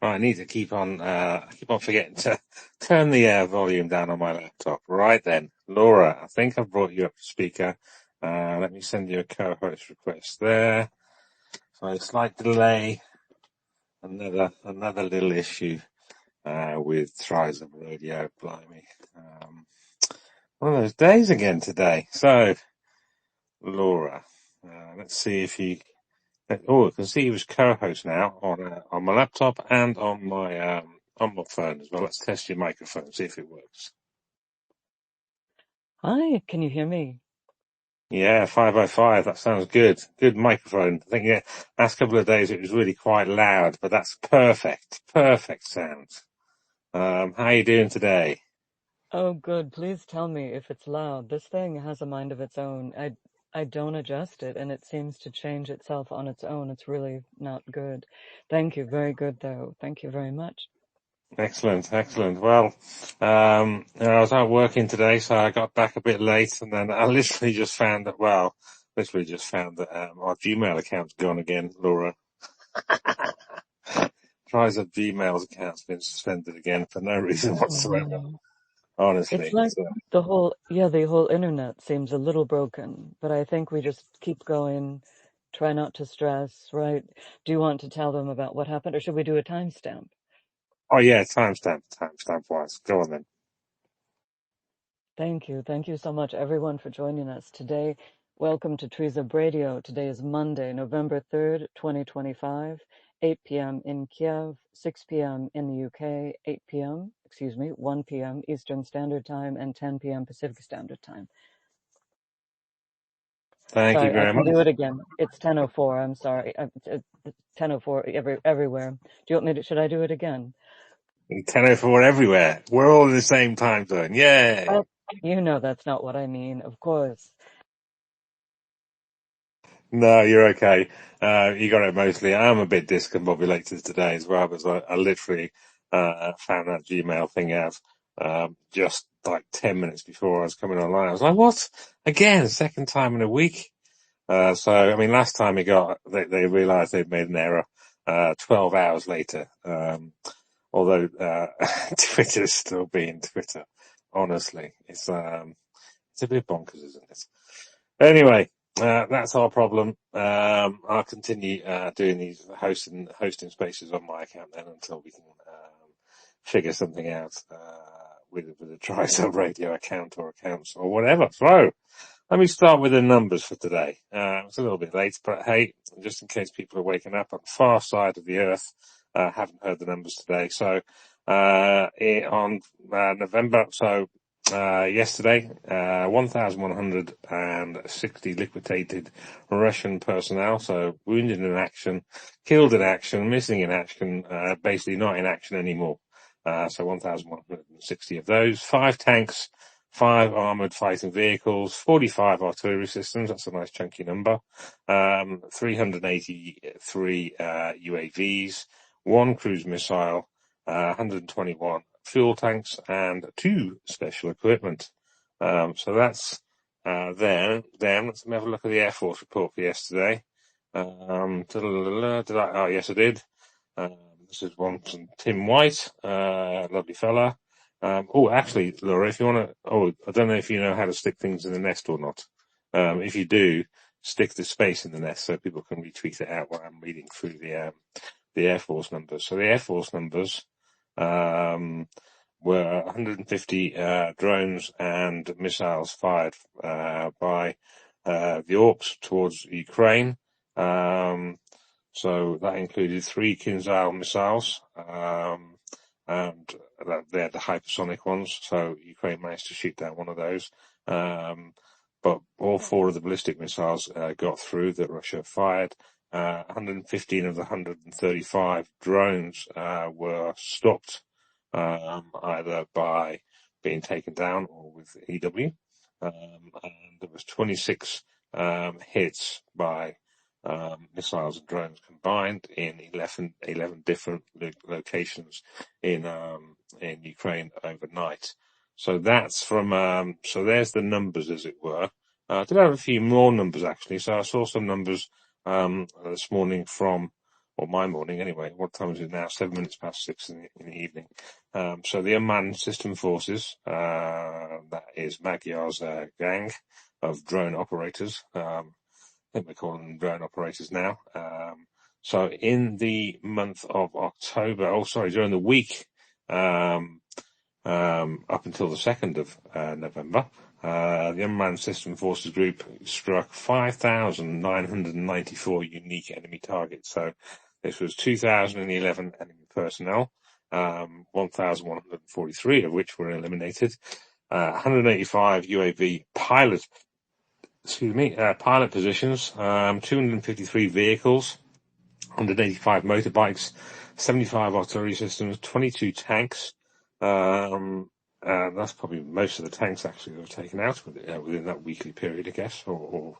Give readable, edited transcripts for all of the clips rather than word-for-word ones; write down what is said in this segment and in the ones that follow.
I need to keep on forgetting to turn the volume down on my laptop. Right then, Laura, I think I've brought you up to speaker. Let me send you a co-host request there. So a slight delay, another little issue with Tryzub radio. Blimey, one of those days again today. So, Laura, let's see if you. Oh, I can see you as co-host now on my laptop and on my phone as well. Let's test your microphone, see if it works. Hi, can you hear me? Yeah, 505. That sounds good. Good microphone. I think last couple of days it was really quite loud, but that's perfect. Perfect sound. How are you doing today? Oh, good. Please tell me if it's loud. This thing has a mind of its own. I don't adjust it, and it seems to change itself on its own. It's really not good. Thank you. Very good, though. Thank you very much. Excellent, excellent. Well, I was out working today, so I got back a bit late, and then I literally just found that, our Gmail account's gone again, Laura. Tryzub Gmail's account's been suspended again for no reason Oh, whatsoever. no. It's Honestly, like the whole internet seems a little broken, but I think we just keep going, try not to stress, right? Do you want to tell them about what happened, or should we do a timestamp? oh yeah, timestamp wise. Go on then. Thank you. Thank you so much, everyone, for joining us today. Welcome to Tryzub Radio. Today is Monday, November 3rd, 2025, 8 p.m. in Kiev, 6 p.m. in the UK, 1 p.m. Eastern Standard Time, and 10 p.m. Pacific Standard Time. Thank you Sorry, I very can much. do it again. It's 10:04. I'm sorry. It's 10:04 everywhere. Do you want me to, should I do it again? 10:04 everywhere. We're all in the same time zone. Yay! Oh, you know that's not what I mean, of course. No, you're okay. You got it mostly. I'm a bit discombobulated today as well, because I literally found that Gmail thing out just like 10 minutes before I was coming online. I was like, what? Again, second time in a week? I mean, last time they realized they'd made an error 12 hours later. Although Twitter's still being Twitter. Honestly, it's a bit bonkers, isn't it? Anyway, that's our problem. I'll continue doing these hosting spaces on my account then until we can figure something out with a Tryzub radio account or accounts or whatever. So let me start with the numbers for today. It's a little bit late, but hey, just in case people are waking up on the far side of the earth, haven't heard the numbers today. So on November, yesterday, 1,160 liquidated Russian personnel, so wounded in action, killed in action, missing in action, basically not in action anymore. So 1,160 of those. 5 tanks, 5 armoured fighting vehicles, 45 artillery systems, that's a nice chunky number, 383 UAVs, 1 cruise missile, 121 fuel tanks, and 2 special equipment. So that's there. Then let's have a look at the Air Force report for yesterday. Yes, I did. This is one from Tim White, lovely fella. Actually, Laura, if you want to, I don't know if you know how to stick things in the nest or not. If you do, stick the space in the nest so people can retweet it out while I'm reading through the Air Force numbers. So the Air Force numbers were 150 drones and missiles fired by the Orcs towards Ukraine. So that included 3 Kinzhal missiles, and they're the hypersonic ones. So Ukraine managed to shoot down one of those. But all 4 of the ballistic missiles got through that Russia fired. 115 of the 135 drones were stopped, either by being taken down or with EW. And there was 26 hits by missiles and drones combined in 11 different locations in Ukraine overnight. So that's from, so there's the numbers, as it were. I did have a few more numbers, actually. So I saw some numbers this morning from or my morning anyway. What time is it now? 6 in the evening. So the unmanned system forces, that is Magyar's gang of drone operators. I think we're calling them drone operators now. So in the month of October, during the week, up until the 2nd of November, the Unmanned System Forces Group struck 5,994 unique enemy targets. So this was 2,011 enemy personnel, 1,143 of which were eliminated, 185 UAV pilot positions, 253 vehicles, 185 motorbikes, 75 artillery systems, 22 tanks. That's probably most of the tanks actually that were taken out within that weekly period, I guess, or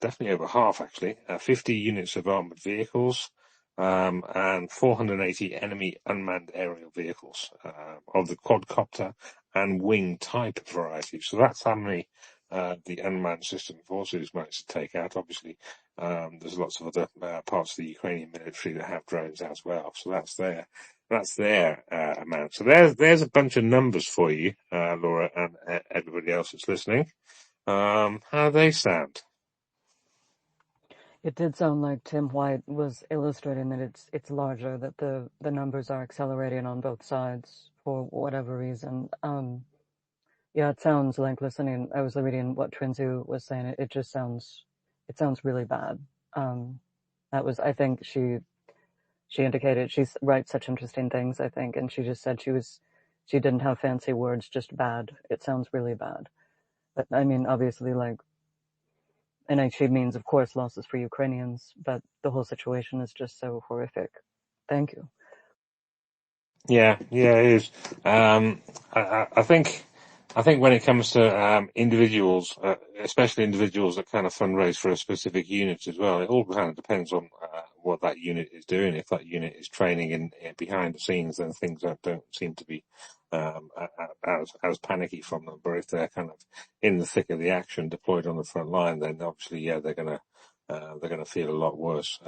definitely over half actually. 50 units of armored vehicles, and 480 enemy unmanned aerial vehicles, of the quadcopter and wing type variety. So that's how many the unmanned system forces managed to take out. Obviously, there's lots of other parts of the Ukrainian military that have drones as well. So that's their amount. So there's a bunch of numbers for you, Laura, and everybody else that's listening. How do they sound? It did sound like Tim White was illustrating that it's larger, that the numbers are accelerating on both sides for whatever reason. Yeah, it sounds like listening. I was reading what Tryzub was saying. It just sounds really bad. I think she indicated she writes such interesting things, I think, and she just said she didn't have fancy words, just bad. It sounds really bad. But I mean, obviously, and she means, of course, losses for Ukrainians, but the whole situation is just so horrific. Thank you. Yeah, it is. I think when it comes to individuals, especially individuals that kind of fundraise for a specific unit as well, it all kind of depends on what that unit is doing. If that unit is training in behind the scenes, then things don't seem to be as panicky from them. But if they're kind of in the thick of the action, deployed on the front line, then obviously, yeah, they're gonna feel a lot worse.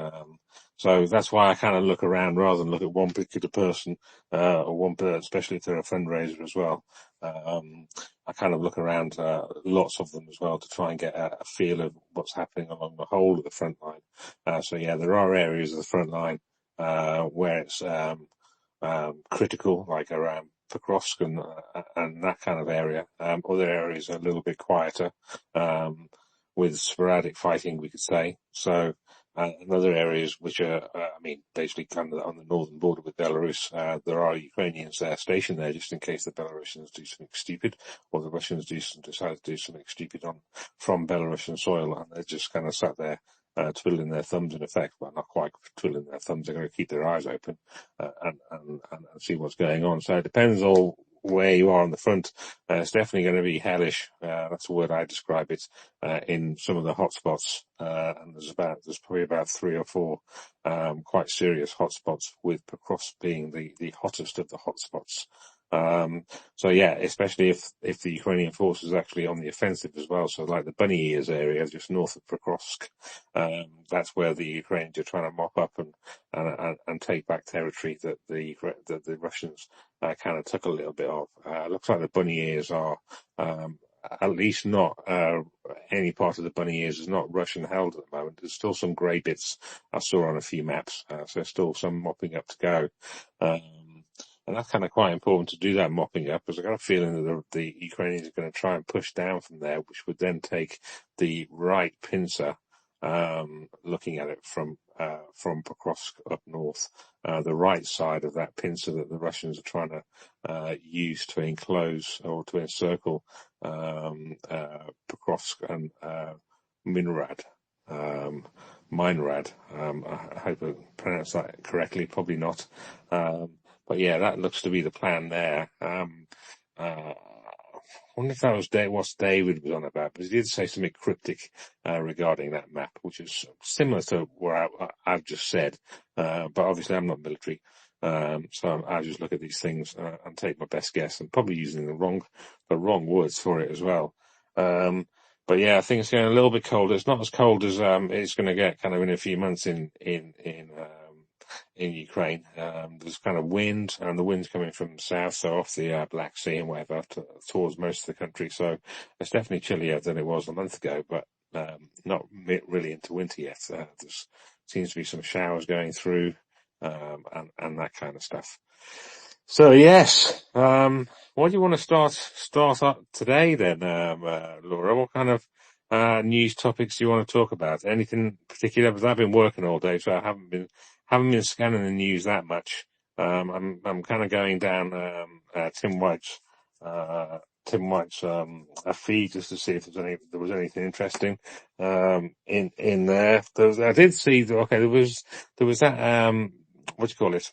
So that's why I kind of look around rather than look at one particular person, or one person, especially if they're a fundraiser as well. I kind of look around, lots of them as well, to try and get a feel of what's happening along the whole of the front line. So yeah, there are areas of the front line, where it's, critical, like around Pokrovsk and that kind of area. Other areas are a little bit quieter, with sporadic fighting, we could say. So, in other areas which are, basically kind of on the northern border with Belarus, there are Ukrainians there stationed there just in case the Belarusians do something stupid, or the Russians decide to do something stupid from Belarusian soil, and they're just kind of sat there, twiddling their thumbs in effect. Well, not quite twiddling their thumbs. They're going to keep their eyes open, and see what's going on. So it depends all where you are on the front. It's definitely going to be hellish. That's the word I describe it, in some of the hotspots. And there's probably about 3 or 4, quite serious hotspots, with Pokrovsk being the hottest of the hotspots. So yeah, especially if the Ukrainian forces are actually on the offensive as well. So like the Bunny Ears area, just north of Pokrovsk, that's where the Ukrainians are trying to mop up and take back territory that the Russians kind of took a little bit of. Looks like the Bunny Ears are, at least not, any part of the Bunny Ears is not Russian held at the moment. There's still some grey bits I saw on a few maps, so there's still some mopping up to go. And that's kind of quite important to do that mopping up, because I got a feeling that the Ukrainians are going to try and push down from there, which would then take the right pincer, looking at it from Pokrovsk up north, the right side of that pincer that the Russians are trying to use to enclose or to encircle Pokrovsk and Minrad. Minrad. I hope I pronounced that correctly. Probably not. But yeah, that looks to be the plan there. I wonder if that was what David was on about, but he did say something cryptic regarding that map, which is similar to what I've just said. But obviously I'm not military, so I just look at these things and take my best guess, and probably using the wrong words for it as well. But yeah, I think it's getting a little bit colder. It's not as cold as it's going to get kind of in a few months in in Ukraine. There's kind of wind, and the wind's coming from the south, so off the Black Sea and whatever, towards most of the country. So it's definitely chillier than it was a month ago, but not really into winter yet. There seems to be some showers going through, and that kind of stuff. So yes, what do you want to start up today then, Laura? What kind of news topics do you want to talk about? Anything particular? Because I've been working all day, so I haven't been scanning the news that much. I'm kind of going down Tim White's a feed just to see if there was anything interesting in there. I did see there was that what do you call it,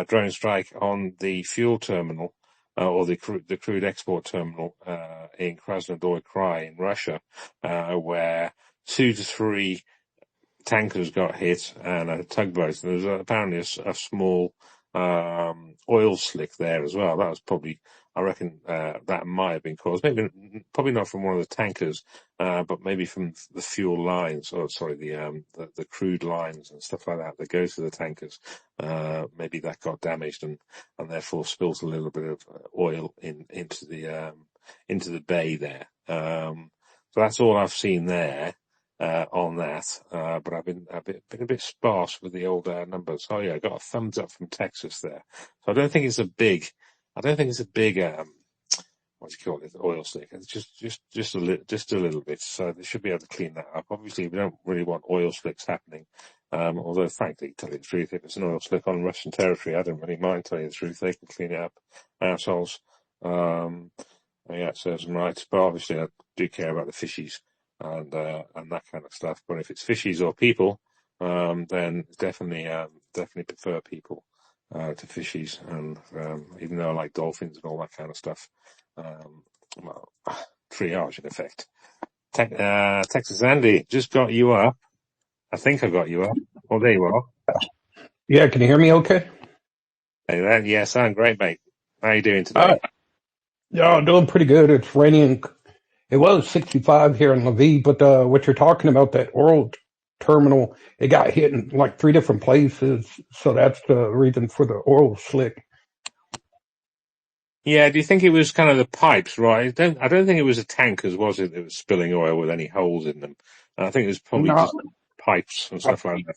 drone strike on the fuel terminal, or the crude export terminal, in Krasnodar Krai in Russia, where 2 to 3 tankers got hit and a tugboat. And there was apparently a small, oil slick there as well. That was probably, I reckon, that might have been caused, probably not from one of the tankers, but maybe from the fuel lines, or sorry, the crude lines and stuff like that go to the tankers. Maybe that got damaged and therefore spilled a little bit of oil into the bay there. So that's all I've seen there on that, but I've been a bit sparse with the old numbers. Oh yeah, I got a thumbs up from Texas there. So I don't think it's a big, what do you call it, oil slick. It's just a little bit. So they should be able to clean that up. Obviously, we don't really want oil slicks happening. Although frankly, to tell you the truth, if it's an oil slick on Russian territory, I don't really mind telling you the truth. They can clean it up, assholes. Yeah, it serves them right. But obviously, I do care about the fishies and that kind of stuff. But if it's fishies or people, then definitely prefer people to fishies. And even though I like dolphins and all that kind of stuff, well, triage in effect. Texas Andy, just got you up. I think I got you up. Well, there you are. Yeah, can you hear me okay? Hey, yeah, sound great, mate. How are you doing Uh, today? yeah, doing pretty good. It's raining. It was 65 here in Lviv, but what you're talking about, that oil terminal, it got hit in like 3 different places. So that's the reason for the oil slick. Yeah, do you think it was kind of the pipes, right? I don't think it was the tankers, was it, that was spilling oil with any holes in them? I think it was probably No, just pipes and I, stuff like that.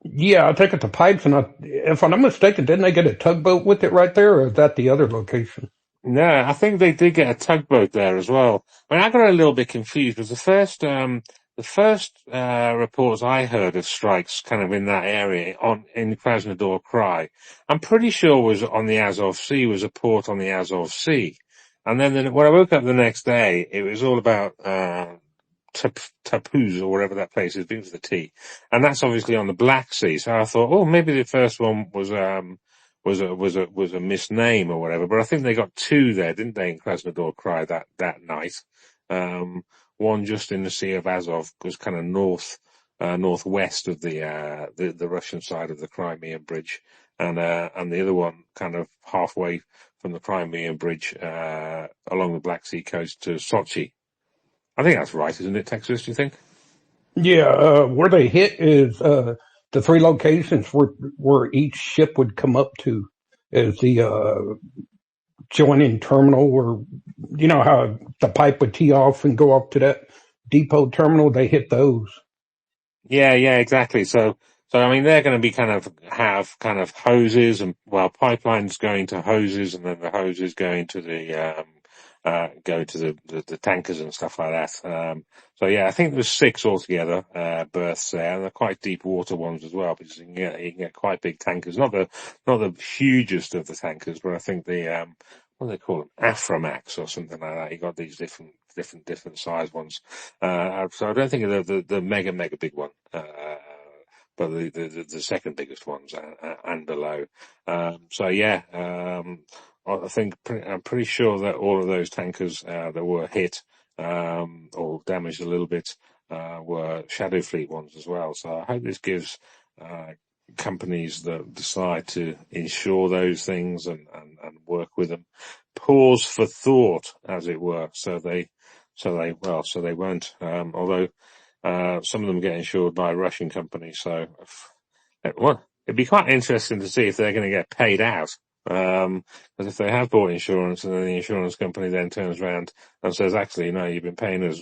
yeah, I take it to pipes, and if I'm not mistaken, didn't they get a tugboat with it right there, or is that the other location? No, I think they did get a tugboat there as well. I mean, I got a little bit confused because the first reports I heard of strikes kind of in that area in Krasnodar Krai, I'm pretty sure was on the Azov Sea, was a port on the Azov Sea. And then when I woke up the next day, it was all about, Tapuz or whatever that place is, begins with a T. And that's obviously on the Black Sea. So I thought, oh, maybe the first one was a misname or whatever. But I think they got 2 there, didn't they, in Krasnodar Krai that night? Um, One just in the Sea of Azov, was kind of northwest of the Russian side of the Crimean Bridge, and the other one kind of halfway from the Crimean Bridge, along the Black Sea coast to Sochi. I think that's right, isn't it, Texas? Do you think? Yeah, where they hit is the 3 locations where each ship would come up to is the joining terminal, where you know how the pipe would tee off and go up to that depot terminal. They hit those. Yeah, exactly. So I mean, they're going to be have kind of hoses and, well, pipelines going to hoses, and then the hoses going to the tankers and stuff like that. So yeah, I think there's 6 altogether, berths there, and they're quite deep water ones as well, because you can get quite big tankers. Not the hugest of the tankers, but I think what do they call them? Aframax or something like that. You got these different size ones. So I don't think of the mega big one, but the second biggest ones, and below. So yeah, I'm pretty sure that all of those tankers that were hit, or damaged a little bit, were Shadow Fleet ones as well. So I hope this gives uh, companies that decide to insure those things and work with them pause for thought, as it were, so they won't. Although some of them get insured by Russian companies, so well, it'd be quite interesting to see if they're going to get paid out. Because if they have bought insurance and then the insurance company then turns around and says, actually, no, you've been paying us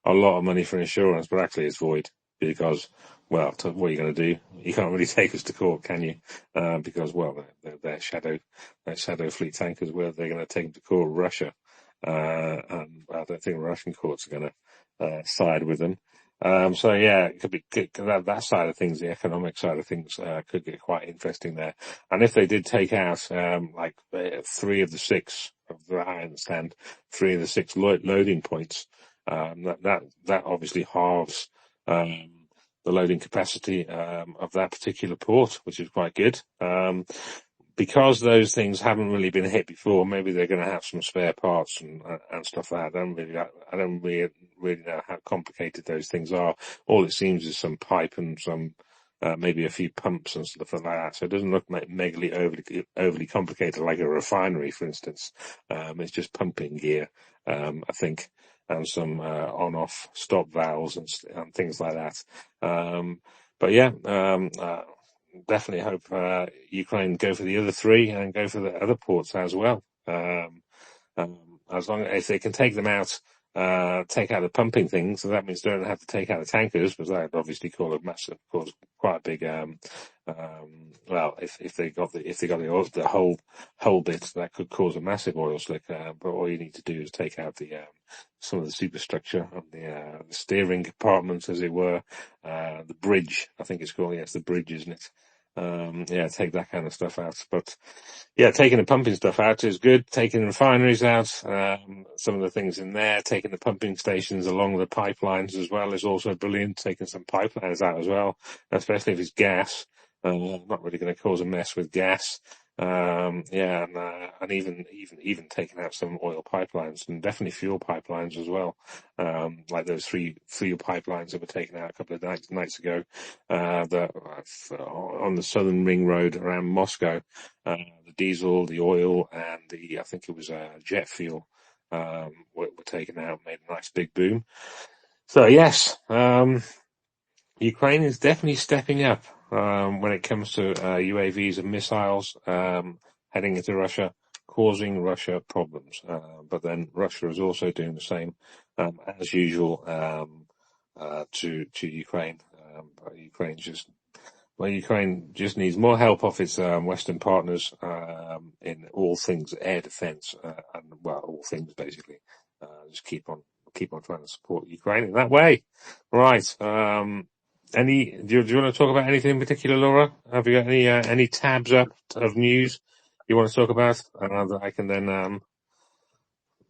a lot of money for insurance, but actually it's void because, well, what are you going to do? You can't really take us to court, can you? Because, well, they're shadow fleet tankers, where they're going to take them to court, Russia. And I don't think Russian courts are going to side with them. So yeah, it could be that side of things, the economic side of things, could get quite interesting there. And if they did take out, like 3 of the 6, I understand, 3 of the 6 loading points, that obviously halves, the loading capacity, of that particular port, which is quite good. Because those things haven't really been hit before, maybe they're going to have some spare parts and stuff like that. I don't really know how complicated those things are. All it seems is some pipe and some, maybe a few pumps and stuff like that. So it doesn't look like overly complicated, like a refinery, for instance. It's just pumping gear, I think, and some, on-off stop valves and things like that. But yeah, definitely hope Ukraine go for the other 3 and go for the other ports as well. As long as they can take them out, take out the pumping things, so that means they don't have to take out the tankers, because that would obviously cause quite a big, well, if they got the whole bit, that could cause a massive oil slick. But all you need to do is take out some of the superstructure of the steering compartments, as it were, the bridge, I think it's called. Yes, the bridge, isn't it? Yeah, take that kind of stuff out. But yeah, taking the pumping stuff out is good. Taking the refineries out, some of the things in there, taking the pumping stations along the pipelines as well is also brilliant. Taking some pipelines out as well, especially if it's gas. Not really going to cause a mess with gas. Yeah, and even taking out some oil pipelines and definitely fuel pipelines as well. Like those 3 fuel pipelines that were taken out a couple of nights ago, on the Southern Ring Road around Moscow, the diesel, the oil, and I think it was jet fuel, were taken out, made a nice big boom. So yes, Ukraine is definitely stepping up when it comes to UAVs and missiles heading into Russia, causing Russia problems. But then Russia is also doing the same, as usual, to Ukraine. But Ukraine just needs more help off its Western partners in all things air defense, and well, all things basically. Just keep on trying to support Ukraine in that way. Right. Do you want to talk about anything in particular, Laura? Have you got any tabs up of news you want to talk about, that I can then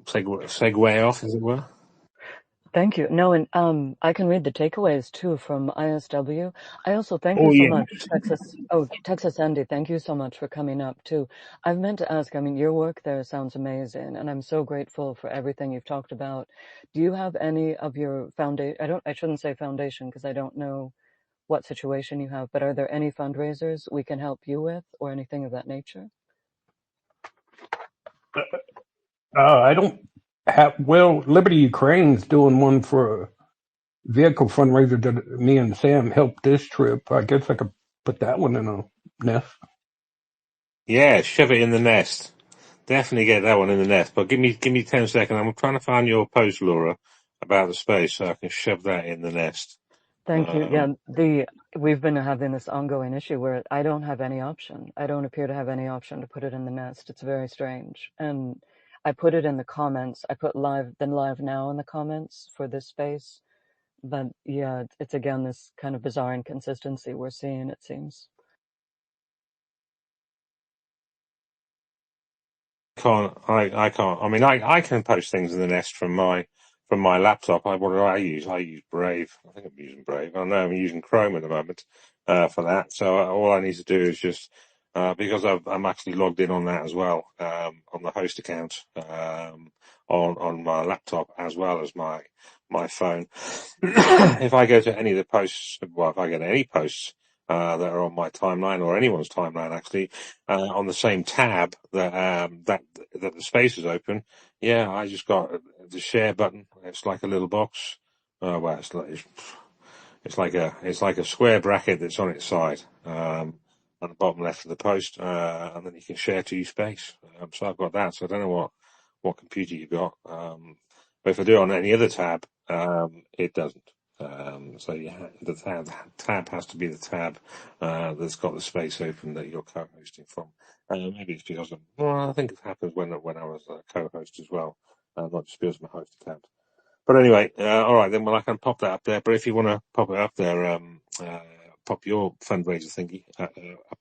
segue off, as it were? Thank you. No, and I can read the takeaways too from ISW. I also thank you Oh so yeah. much, Texas. Oh, Texas Andy, thank you so much for coming up too. I've meant to ask, I mean, your work there sounds amazing, and I'm so grateful for everything you've talked about. Do you have any of your foundation? I shouldn't say foundation because I don't know what situation you have, but are there any fundraisers we can help you with or anything of that nature? I don't have. Well, Liberty Ukraine's doing one for a vehicle fundraiser that me and Sam helped this trip. I guess I could put that one in a nest. Yeah, shove it in the nest. Definitely get that one in the nest. But give me 10 seconds. I'm trying to find your post, Laura, about the space, so I can shove that in the nest. Thank you. Yeah, we've been having this ongoing issue where I don't have any option. I don't appear to have any option to put it in the nest. It's very strange. And I put it in the comments. I put live now in the comments for this space. But yeah, it's again this kind of bizarre inconsistency we're seeing, it seems. I can't. I mean, I can post things in the nest from my laptop. What do I use? I use Brave. I think I'm using Brave. I know I'm using Chrome at the moment for that. So all I need to do is just because I'm actually logged in on that as well, on the host account, on my laptop as well as my phone. If I go to any of the posts, well, if I get any posts that are on my timeline or anyone's timeline actually, on the same tab that the space is open, yeah, I just got the share button. It's like a little box. Well, it's like a square bracket that's on its side. on the bottom left of the post, and then you can share to your space. So I've got that. So I don't know what computer you've got. But if I do it on any other tab, it doesn't. So the tab has to be the tab that's got the space open that you're co-hosting from. Maybe it's because I think it happens when I was a co-host as well, not just because my host tab. But anyway, all right then. Well, I can pop that up there. But if you want to pop it up there, pop your fundraiser thingy up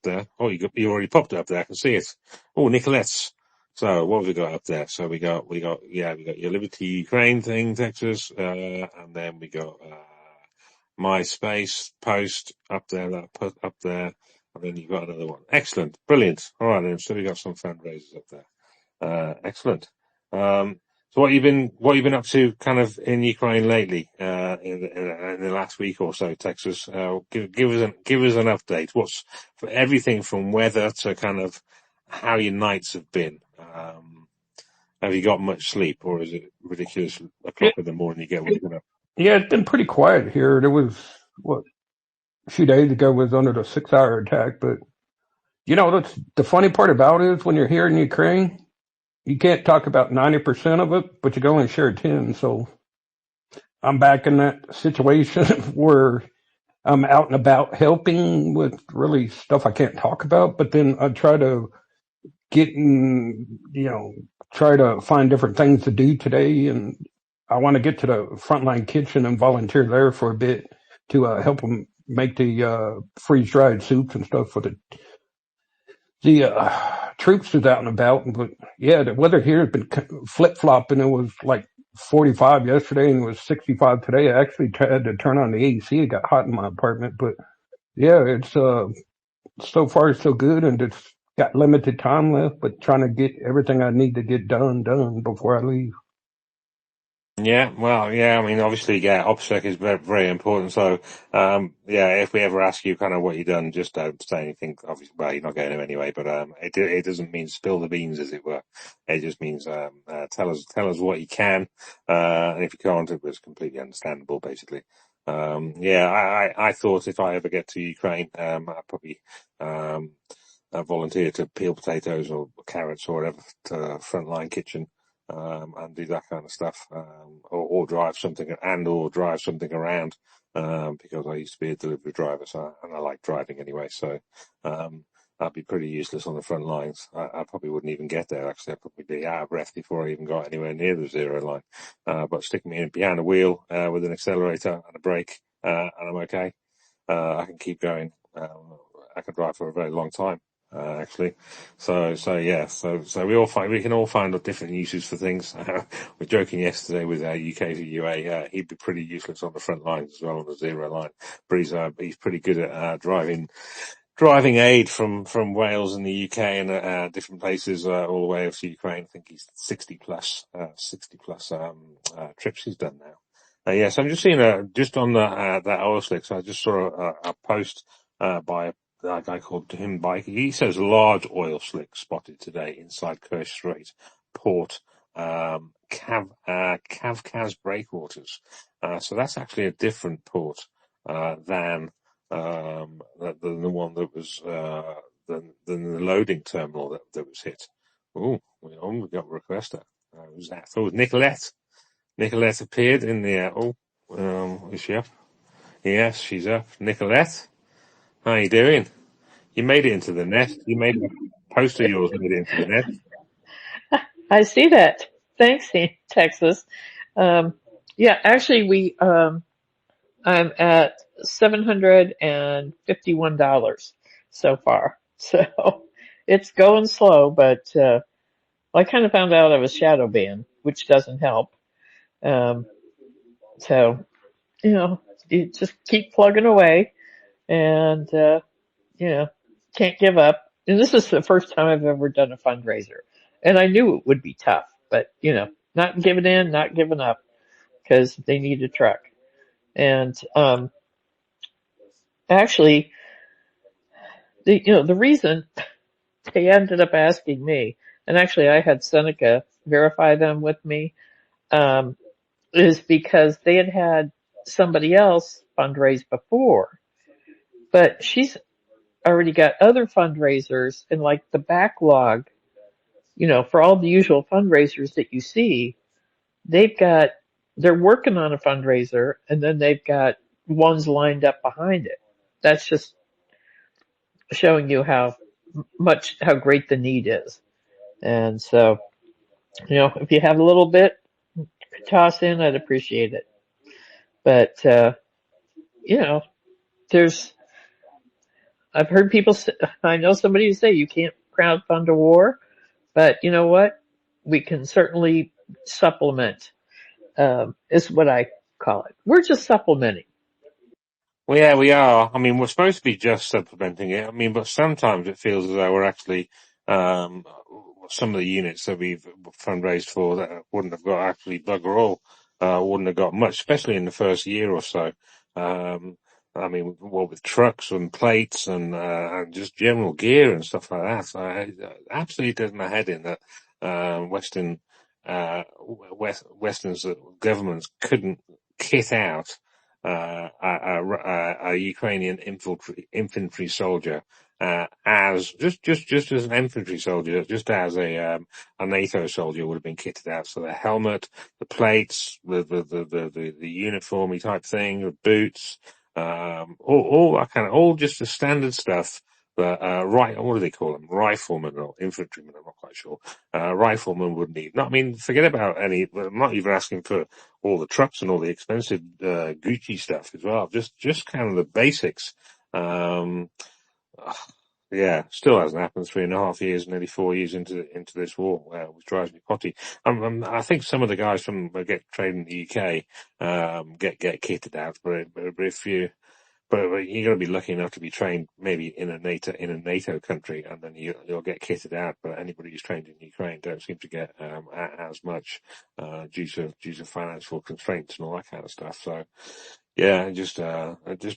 there. Oh, you already popped it up there. I can see it. Oh, Nicolette's. So what have we got up there? So we got your Liberty Ukraine thing, Texas, and then we got MySpace post up there, that put up there, and then you've got another one. Excellent, brilliant. All right then. So we got some fundraisers up there. Excellent. So what you been up to kind of in Ukraine lately, in the last week or so, Texas? Give us an update. What's for everything from weather to kind of how your nights have been? Have you got much sleep, or is it ridiculous o'clock in the morning you get woken up? Yeah, it's been pretty quiet here. There was a few days ago was under the 6 hour attack, but that's the funny part about it is when you're here in Ukraine, you can't talk about 90% of it, but you can only share 10. So I'm back in that situation where I'm out and about helping with really stuff I can't talk about, but then I try to get in, try to find different things to do today. And I want to get to the frontline kitchen and volunteer there for a bit to help them make the freeze dried soups and stuff for the troops is out and about. But yeah, the weather here has been flip flopping. It was like 45 yesterday and it was 65 today. I actually had to turn on the AC. It got hot in my apartment, but yeah, it's so far so good, and it's got limited time left, but trying to get everything I need to get done before I leave. Yeah, well, yeah, I mean, obviously, yeah, OPSEC is very, very important. So, yeah, if we ever ask you kind of what you've done, just don't say anything. Obviously, well, you're not going to anyway, but, it doesn't mean spill the beans, as it were. It just means, tell us what you can. And if you can't, it was completely understandable, basically. Yeah, I thought if I ever get to Ukraine, I'd probably, volunteer to peel potatoes or carrots or whatever to frontline kitchen, and do that kind of stuff, or drive something around, because I used to be a delivery driver, and I like driving anyway. So, I'd be pretty useless on the front lines. I probably wouldn't even get there. Actually, I'd probably be out of breath before I even got anywhere near the zero line. But stick me in behind a wheel, with an accelerator and a brake, and I'm okay. I can keep going. I could drive for a very long time, actually. So yeah, so we can all find different uses for things. We're joking yesterday with UK to UA. He'd be pretty useless on the front lines as well on the zero line, but he's pretty good at driving aid from Wales and the UK and different places all the way up to Ukraine. I think he's 60 plus trips he's done now. Yes, I'm just seeing just on that oil slick. So I just saw a post by a guy called Him Bike. He says large oil slick spotted today inside Kerch Strait, Port Kavkaz breakwaters. So that's actually a different port than the one that was than the loading terminal that was hit. Oh, we got a requester. Who's that? Oh, Nicolette. Nicolette appeared in the. Is she up? Yes, she's up. Nicolette, how you doing? You made it into the nest. You made a post of yours made it into the nest. I see that. Thanks, Texas. Um, yeah, actually, I'm at $751 so far. So it's going slow, but, I kind of found out I was shadow banned, which doesn't help. Um, so, you just keep plugging away and, you know, can't give up. And this is the first time I've ever done a fundraiser. And I knew it would be tough, but, not giving in, not giving up because they need a truck. And, actually, the reason they ended up asking me, and actually I had Seneca verify them with me, is because they had somebody else fundraise before, but she's already got other fundraisers and like the backlog, for all the usual fundraisers that you see, they're working on a fundraiser and then they've got ones lined up behind it. That's just showing you how great the need is. And so, if you have a little bit to toss in, I'd appreciate it. But, you know, there's, I've heard people say, I know somebody say you can't crowdfund a war, but you know what? We can certainly supplement, is what I call it. We're just supplementing. Well, yeah, we are. I mean, we're supposed to be just supplementing it. I mean, but sometimes it feels as though we're actually, um, some of the units that we've fundraised for that wouldn't have got actually bugger all, wouldn't have got much, especially in the first year or so. Um, I mean, well, with trucks and plates and just general gear and stuff like that. So it absolutely does my head in that, Western governments couldn't kit out a Ukrainian infantry soldier as just as an infantry soldier, just as a NATO soldier would have been kitted out. So the helmet, the plates, the uniformy type thing, the boots, all that kind of, all just the standard stuff. But what do they call them? Riflemen or infantrymen? I'm not quite sure. Riflemen would need. No, I mean, forget about any. I'm not even asking for all the trucks and all the expensive Gucci stuff as well. Just kind of the basics. Um, yeah, still hasn't happened. 3.5 years, nearly 4 years into this war, which drives me potty. I think some of the guys from get trained in the UK get kitted out, but if you but you're going to be lucky enough to be trained maybe in a NATO country, and then you'll get kitted out. But anybody who's trained in Ukraine don't seem to get as much due to financial constraints and all that kind of stuff. So yeah, it just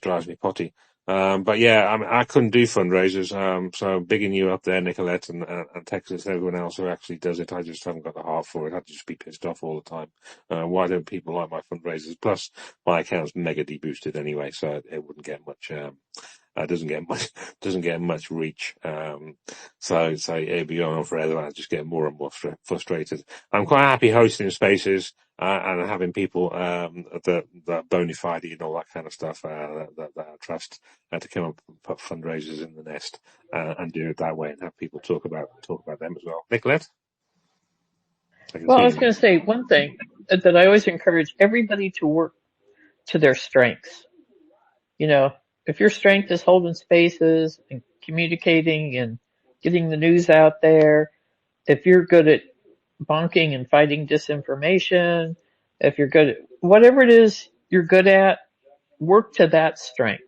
drives me potty. But yeah, I mean, I couldn't do fundraisers. So bigging you up there, Nicolette and Texas, everyone else who actually does it. I just haven't got the heart for it. I'd just be pissed off all the time. Why don't people like my fundraisers? Plus, my account's mega deboosted anyway, so it wouldn't get much, doesn't get much reach. So it'd be going on forever. I just get more and more frustrated. I'm quite happy hosting spaces, and having people, that bona fide and all that kind of stuff, that I trust, to come up and put fundraisers in the nest, and do it that way and have people talk about them as well. Nicolette? I can Well, see I was you. going to say one thing that I always encourage everybody to work to their strengths. If your strength is holding spaces and communicating and getting the news out there, if you're good at bonking and fighting disinformation, if you're good at whatever it is you're good at, work to that strength.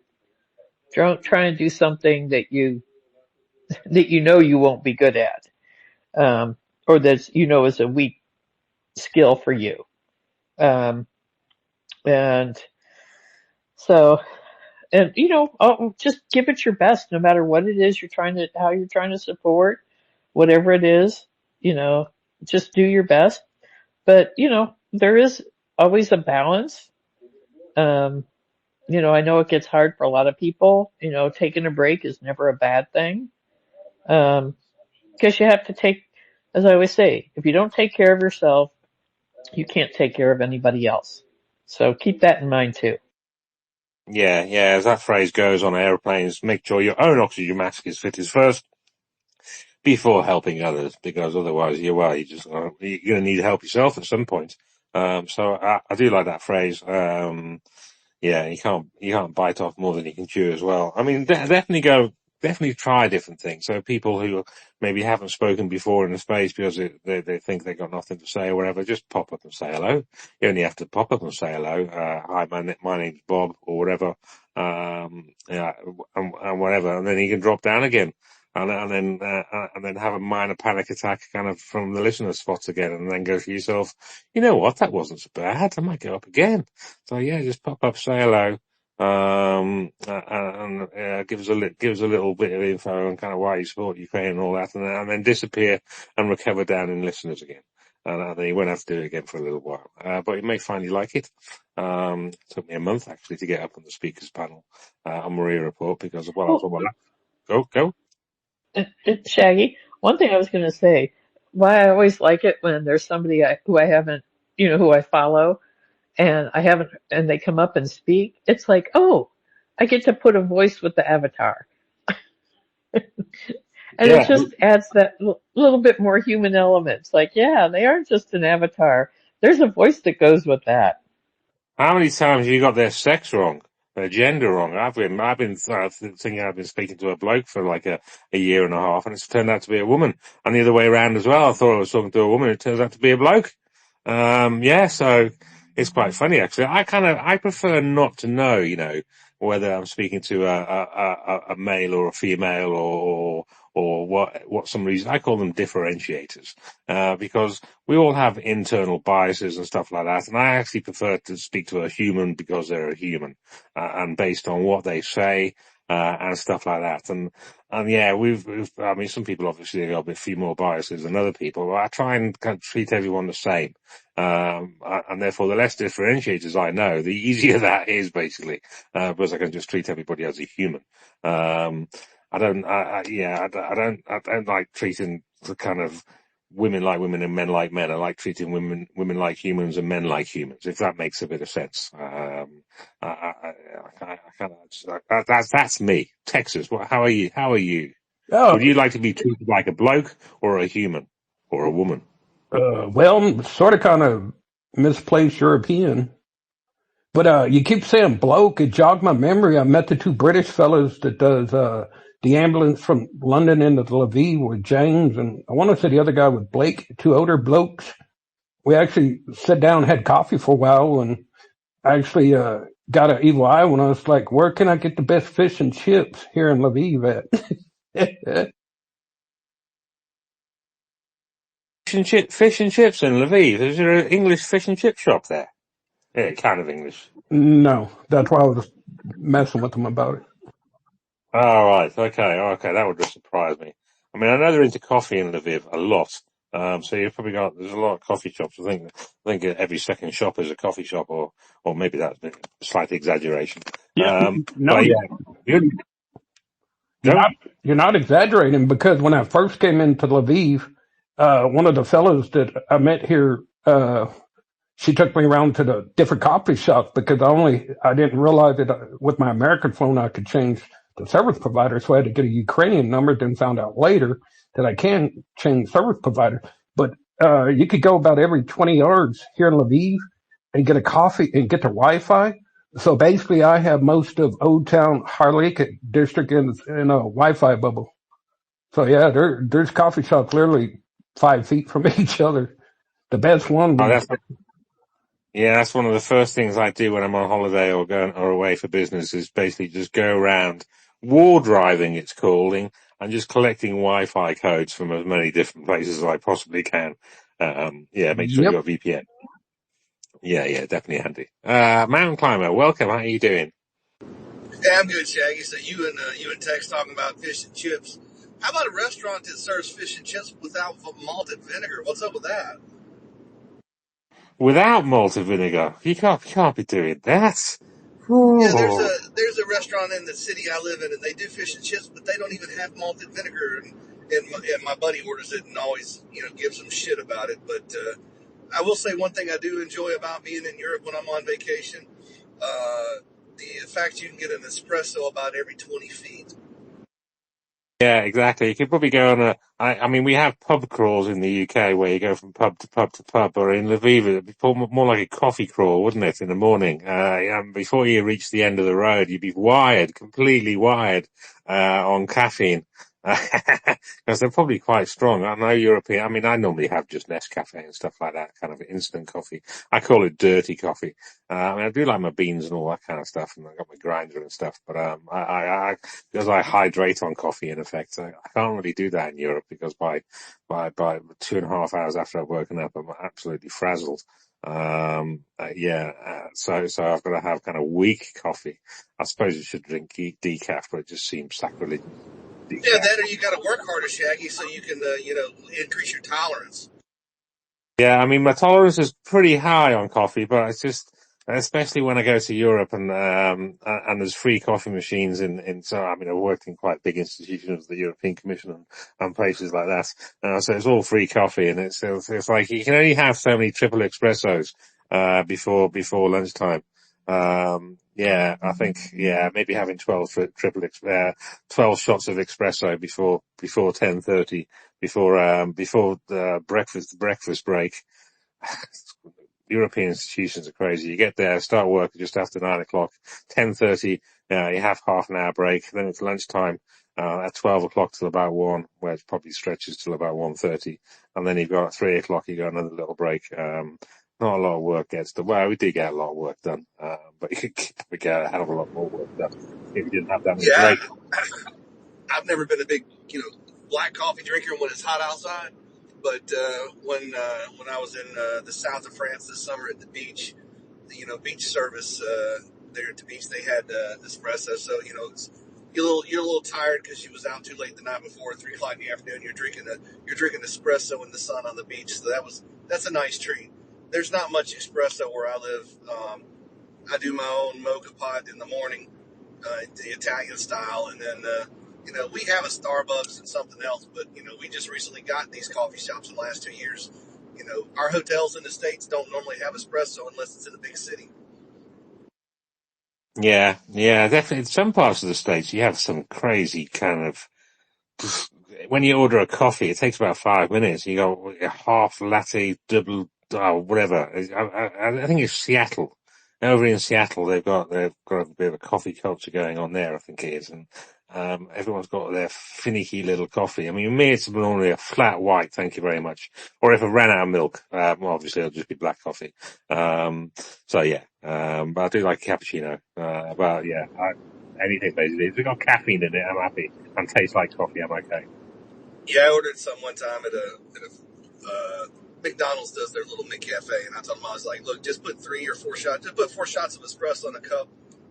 Don't try and do something that you know you won't be good at, or that is a weak skill for you. Um, and so, just give it your best, no matter what it is how you're trying to support, whatever it is, just do your best. But, there is always a balance. I know it gets hard for a lot of people. Taking a break is never a bad thing. Because you have to as I always say, if you don't take care of yourself, you can't take care of anybody else. So keep that in mind too. Yeah, as that phrase goes on airplanes, make sure your own oxygen mask is fitted first before helping others, because otherwise you're going to need help yourself at some point. So I do like that phrase. Yeah, you can't bite off more than you can chew as well. I mean, definitely try different things. So people who maybe haven't spoken before in the space because they think they got nothing to say or whatever, just pop up and say hello. You only have to pop up and say hello. Hi, my name's Bob or whatever. Yeah, and whatever, and then you can drop down again. And then have a minor panic attack kind of from the listener spots again, and then go to yourself, you know what, that wasn't so bad. I might go up again. So yeah, just pop up, say hello, and give us a little bit of info on kind of why you support Ukraine and all that, and then disappear and recover down in listeners again. And then you won't have to do it again for a little while. But you may find you like it. Took me a month actually to get up on the speakers panel on Maria Report because, well, I was Well, on my lap. Go. Shaggy, one thing I was going to say, why I always like it when there's somebody who I haven't, who I follow and I haven't, and they come up and speak, it's like, oh, I get to put a voice with the avatar. And it Yeah. just adds that little bit more human element. It's like, yeah, they aren't just an avatar. There's a voice that goes with that. How many times have you got their sex wrong, their gender wrong? I've been thinking I've been speaking to a bloke for like a year and a half, and it's turned out to be a woman. And the other way around as well. I thought I was talking to a woman, it turns out to be a bloke. Yeah, so it's quite funny actually. I prefer not to know, whether I'm speaking to a male or a female or what some reason. I call them differentiators, because we all have internal biases and stuff like that. And I actually prefer to speak to a human because they're a human, and based on what they say, and stuff like that. And yeah, I mean, some people obviously have got a few more biases than other people, but I try and kind of treat everyone the same. And therefore the less differentiators I know, the easier that is basically, because I can just treat everybody as a human. I don't, I don't like treating the kind of women like women and men like men. I like treating women like humans and men like humans, if that makes a bit of sense. That's me. Texas. How are you? How are you? Would Oh, you like to be treated like a bloke or a human or a woman? well, sort of kind of misplaced European. But you keep saying bloke. It jogged my memory. I met the two British fellas that does the ambulance from London into Lviv with James, and I want to say the other guy with Blake, two older blokes. We actually sat down and had coffee for a while, and I actually got an evil eye when I was like, where can I get the best fish and chips here in Lviv at? Fish and chips in Lviv. Is there an English fish and chip shop there? Yeah, kind of English. No, that's why I was messing with them about it. Oh, right. Okay. That would just surprise me. I mean, I know they're into coffee in Lviv a lot. So you've probably there's a lot of coffee shops. I think every second shop is a coffee shop, or maybe that's a slight exaggeration. Yeah, no, But yeah, good. you're Go. not. You're not exaggerating because when I first came into Lviv, one of the fellows that I met here, she took me around to the different coffee shops because I didn't realize that with my American phone I could change the service provider, so I had to get a Ukrainian number. Then found out later that I can change service provider, but you could go about every 20 yards here in Lviv and get a coffee and get the Wi-Fi. So basically, I have most of Old Town Harlika district in a Wi-Fi bubble. So yeah, there's coffee shops literally 5 feet from each other. The best one Oh, was that's one of the first things I do when I'm on holiday or away for business is basically just go around war driving, it's calling, and just collecting Wi-Fi codes from as many different places as I possibly can. Yeah, make sure you yep. got VPN. Yeah, definitely handy. Mountain climber, welcome. How are you doing? Yeah, I'm good, Shaggy. So you and Tex talking about fish and chips. How about a restaurant that serves fish and chips without malted vinegar? What's up with that? Without malted vinegar, you can't be doing that. Yeah, Oh. there's a restaurant in the city I live in, and they do fish and chips, but they don't even have malted vinegar. And my buddy orders it and always gives them shit about it. But I will say one thing I do enjoy about being in Europe when I'm on vacation: uh, the fact you can get an espresso about every 20 feet. Yeah, exactly. You could probably go on I mean, we have pub crawls in the UK where you go from pub to pub to pub, or in Lviv, it'd be more like a coffee crawl, wouldn't it, in the morning? Before you reach the end of the road, you'd be wired, completely wired, on caffeine. Because they're probably quite strong. I know European, I mean, I normally have just Nescafe and stuff like that, kind of instant coffee. I call it dirty coffee. I mean, I do like my beans and all that kind of stuff, and I got my grinder and stuff, but, because I hydrate on coffee, in effect, I can't really do that in Europe because by 2.5 hours after I've woken up, I'm absolutely frazzled. So I've got to have kind of weak coffee. I suppose you should drink decaf, but it just seems sacrilegious. Yeah, Decaf. that or you got to work harder, Shaggy, so you can increase your tolerance. Yeah, I mean, my tolerance is pretty high on coffee, but it's just, especially when I go to Europe and there's free coffee machines so I mean, I've worked in quite big institutions, the European Commission and places like that. So it's all free coffee and it's like you can only have so many triple espressos, before lunchtime. Yeah, I think, yeah, maybe having 12 shots of espresso before 10:30, before the breakfast break. European institutions are crazy. You get there, start work just after 9 o'clock, 10:30, you have half an hour break, then it's lunchtime, at 12 o'clock till about 1, where it probably stretches till about 1:30. And then you've got at 3 o'clock, you got another little break. Not a lot of work gets done. Well, we do get a lot of work done, but you could probably get a hell of a lot more work done if you didn't have that many Yeah, breaks. I've never been a big, black coffee drinker when it's hot outside. But when I was in the south of France this summer at the beach, beach service there at the beach, they had espresso. So you're a little tired because you was out too late the night before, 3 o'clock in the afternoon. You're drinking espresso in the sun on the beach. So that's a nice treat. There's not much espresso where I live. I do my own mocha pot in the morning, the Italian style, and then we have a Starbucks and something else, but we just recently got these coffee shops in the last 2 years. Our hotels in the States don't normally have espresso unless it's in a big city. Yeah, yeah, definitely. In some parts of the States, you have some crazy kind of when you order a coffee, it takes about 5 minutes. You go a half latte, double, whatever. I think it's Seattle. Over in Seattle, they've got a bit of a coffee culture going on there. I think it is, and everyone's got their finicky little coffee. I mean, me, it's normally a flat white, thank you very much. Or if I ran out of milk, well, obviously it'll just be black coffee. So yeah, but I do like cappuccino. But yeah, anything basically. If it's got caffeine in it, I'm happy. And tastes like coffee, I'm okay. Yeah, I ordered some one time at a McDonald's does their little McCafe, and I told them, I was like, look, just put 4 shots of espresso in a cup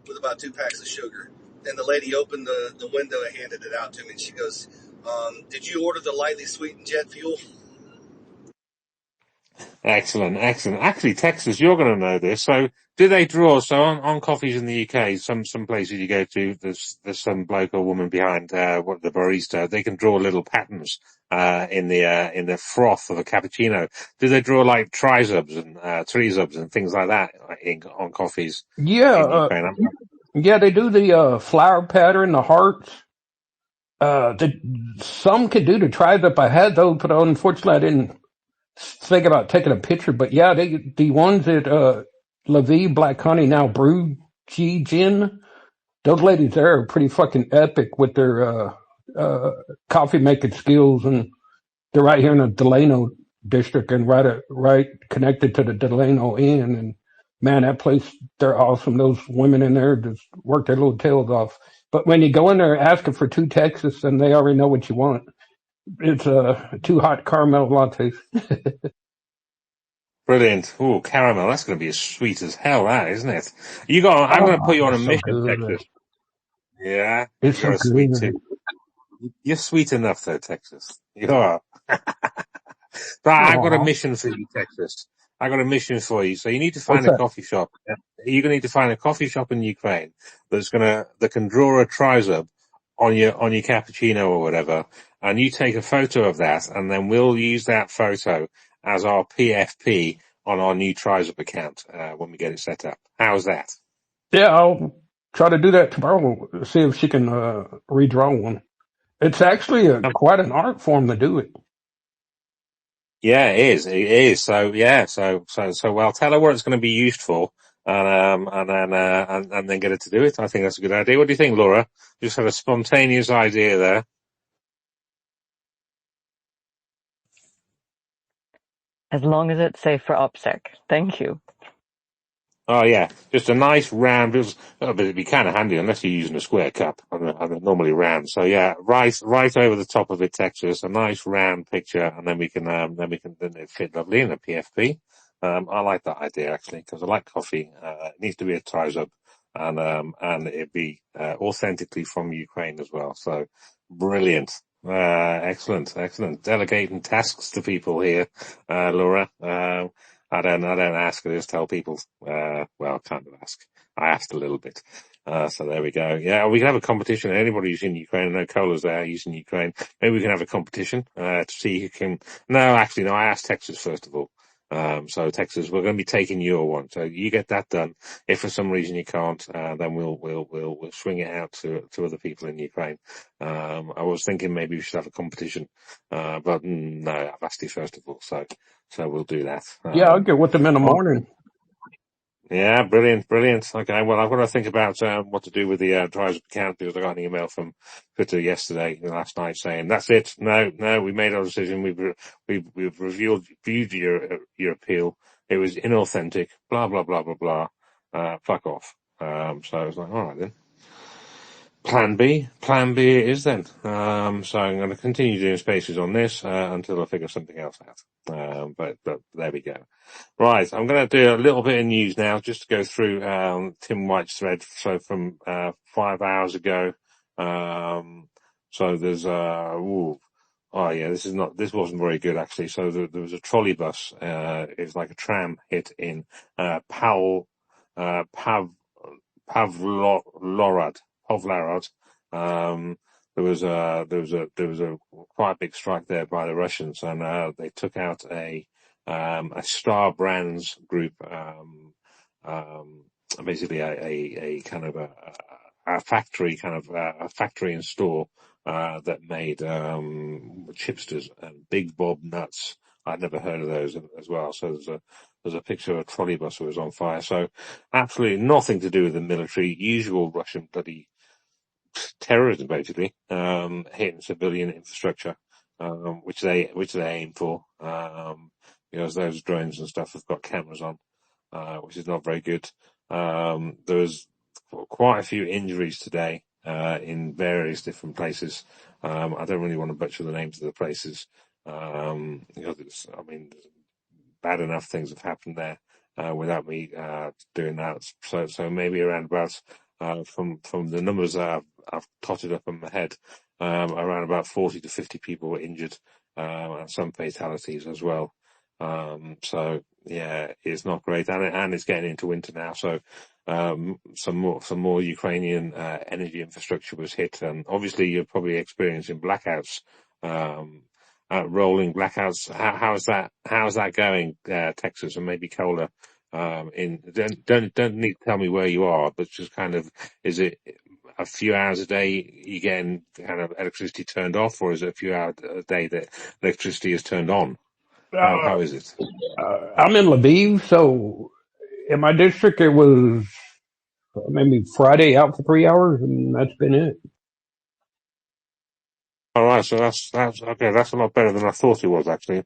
with about 2 packs of sugar. And the lady opened the window and handed it out to me, and she goes, did you order the lightly sweetened jet fuel? Excellent, excellent. Actually, Texas, you're going to know this. So, do they draw? So, on coffees in the UK, some places you go to, there's some bloke or woman behind the barista. They can draw little patterns in the froth of a cappuccino. Do they draw like Tryzubs and things like that on coffees Yeah, in Ukraine? yeah, they do the flower pattern, the hearts. Some could do the Tryzub. I had those, but unfortunately I didn't think about taking a picture. But yeah, the ones at Levi Black Honey, now Brew G Gin, those ladies there are pretty fucking epic with their coffee making skills, and they're right here in the Delano district and right connected to the Delano Inn. And man, that place, they're awesome. Those women in there just work their little tails off. But when you go in there asking for 2 Texas, and they already know what you want, it's 2 hot caramel lattes. Brilliant. Ooh, caramel. That's going to be as sweet as hell, that, isn't it? I'm going to Oh, put you on a it's so mission, good. Texas. Yeah, It's you so got a sweet good. tooth. You're sweet enough though, Texas. You are. But I've got a Aw, mission for you, Texas. I got a mission for you. So you need to what's find a that? coffee shop. You're going to need to find a coffee shop in Ukraine that can draw a Tryzub on your cappuccino or whatever. And you take a photo of that and then we'll use that photo as our PFP on our new Tryzub account, when we get it set up. How's that? Yeah, I'll try to do that tomorrow. See if she can redraw one. It's actually quite an art form to do it. Yeah, it is. It is. So yeah. So well, tell her what it's going to be used for, and then get her to do it. I think that's a good idea. What do you think, Laura? Just had a spontaneous idea there. As long as it's safe for OPSEC. Thank you. Oh yeah, just a nice round. But it'd be kind of handy unless you're using a square cup. I'm normally round. So yeah, right over the top of it, Texas, a nice round picture, and then it fit lovely in a PFP. I like that idea actually because I like coffee. It needs to be a Tryzub, and it'd be authentically from Ukraine as well. So brilliant. Excellent. Delegating tasks to people here, Laura. I don't ask. I just tell people. Well, kind of ask. I asked a little bit. So there we go. Yeah, we can have a competition. Anybody who's in Ukraine, I know Cola's there, he's in Ukraine. Maybe we can have a competition, to see who can. No, actually, no, I asked Texas first of all. So Texas, we're going to be taking your one. So you get that done. If for some reason you can't, then we'll swing it out to other people in Ukraine. I was thinking maybe we should have a competition. But no, I've asked you first of all. So we'll do that. Yeah, I'll get with them in the Oh, morning. yeah, brilliant. Okay, well, I've got to think about what to do with the Tryzub account, because I got an email from Twitter last night saying that's it. No, we made our decision. We've reviewed your appeal. It was inauthentic. Blah blah blah blah blah. Fuck off. So I was like, all right then. Plan B it is then. So I'm going to continue doing spaces on this until I figure something else out. But there we go. Right, I'm going to do a little bit of news now, just to go through Tim White's thread. So from 5 hours ago. So there's oh yeah, this wasn't very good actually. So there was a trolley bus. It's like a tram hit in Powell, Pavlorad. There was a quite big strike there by the Russians, and they took out a Star Brands group, basically a kind of a factory, a factory and store that made chipsters and Big Bob nuts. I'd never heard of those as well. So there's a picture of a trolley bus that was on fire. So absolutely nothing to do with the military. Usual Russian bloody terrorism, basically, hitting civilian infrastructure, which they aim for, because those drones and stuff have got cameras on, which is not very good. There was quite a few injuries today, in various different places. I don't really want to butcher the names of the places, because bad enough things have happened there, without me, doing that. So maybe around about, from the numbers that I've totted up in my head, around about 40 to 50 people were injured, and some fatalities as well. So yeah, it's not great, and it's getting into winter now. So some more Ukrainian energy infrastructure was hit, and obviously you're probably experiencing blackouts. Rolling blackouts. How's that going, Texas, and maybe Cola? Don't need to tell me where you are, but just kind of, is it a few hours a day you getting kind of electricity turned off, or is it a few hours a day that electricity is turned on? How is it? I'm in Lviv, so in my district it was maybe Friday out for 3 hours, and that's been it. All right, so that's okay. That's a lot better than I thought it was, actually.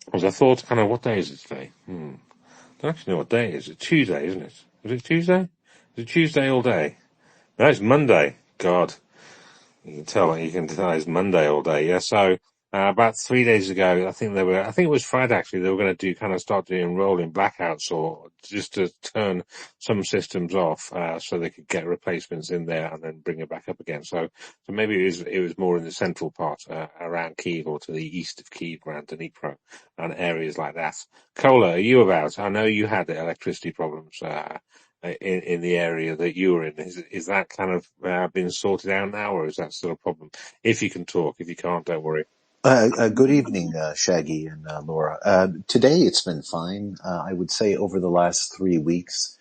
Because I thought, kind of, what day is it today? I don't actually know what day it is. It's Tuesday, isn't it? Is it Tuesday? Is it Tuesday all day? No, it's Monday. God, you can tell it's Monday all day. Yeah. So about 3 days ago, I think it was Friday actually. They were going to start doing rolling blackouts, or just to turn some systems off, so they could get replacements in there and then bring it back up again. So maybe it was more in the central part, around Kyiv, or to the east of Kyiv, around Dnipro and areas like that. Kola, are you about? I know you had electricity problems, in the area that you were in. Is that kind of been sorted out now, or is that still a problem? If you can talk, if you can't, don't worry. Good evening, Shaggy and Laura. Today it's been fine. I would say over the last 3 weeks,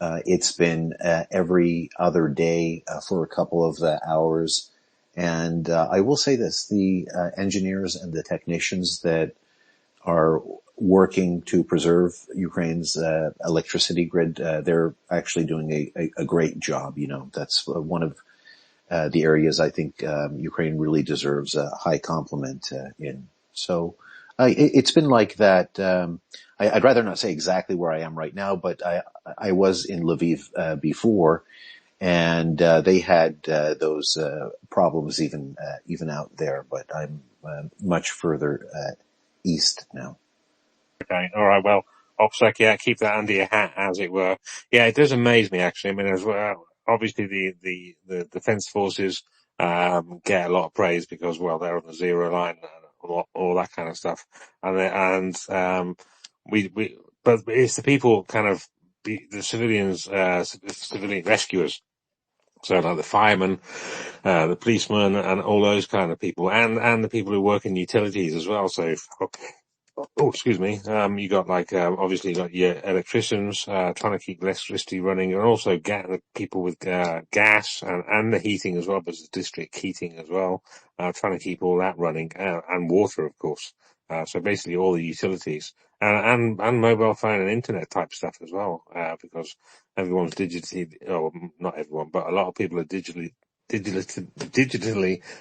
it's been every other day for a couple of hours. And I will say this, the engineers and the technicians that are working to preserve Ukraine's electricity grid, they're actually doing a great job. You know, that's one of the areas I think Ukraine really deserves a high compliment in. So it's been like that. I'd rather not say exactly where I am right now, but I was in Lviv before, and they had those problems even out there. But I'm much further east now. Okay, all right. Well, OPSEC, yeah, keep that under your hat, as it were. Yeah, it does amaze me actually. I mean, as well, obviously the defence forces get a lot of praise because, well, they're on the zero line and all that kind of stuff, and we but it's the people kind of, the civilians, civilian rescuers. So like the firemen, the policemen and all those kind of people, and the people who work in utilities as well. So, excuse me. You got like, obviously like your electricians, trying to keep electricity running, and also people with, gas and the heating as well, but it's district heating as well, trying to keep all that running, and water, of course. So basically all the utilities, and mobile phone and internet type stuff as well, because everyone's digitally, or not everyone, but a lot of people are digitally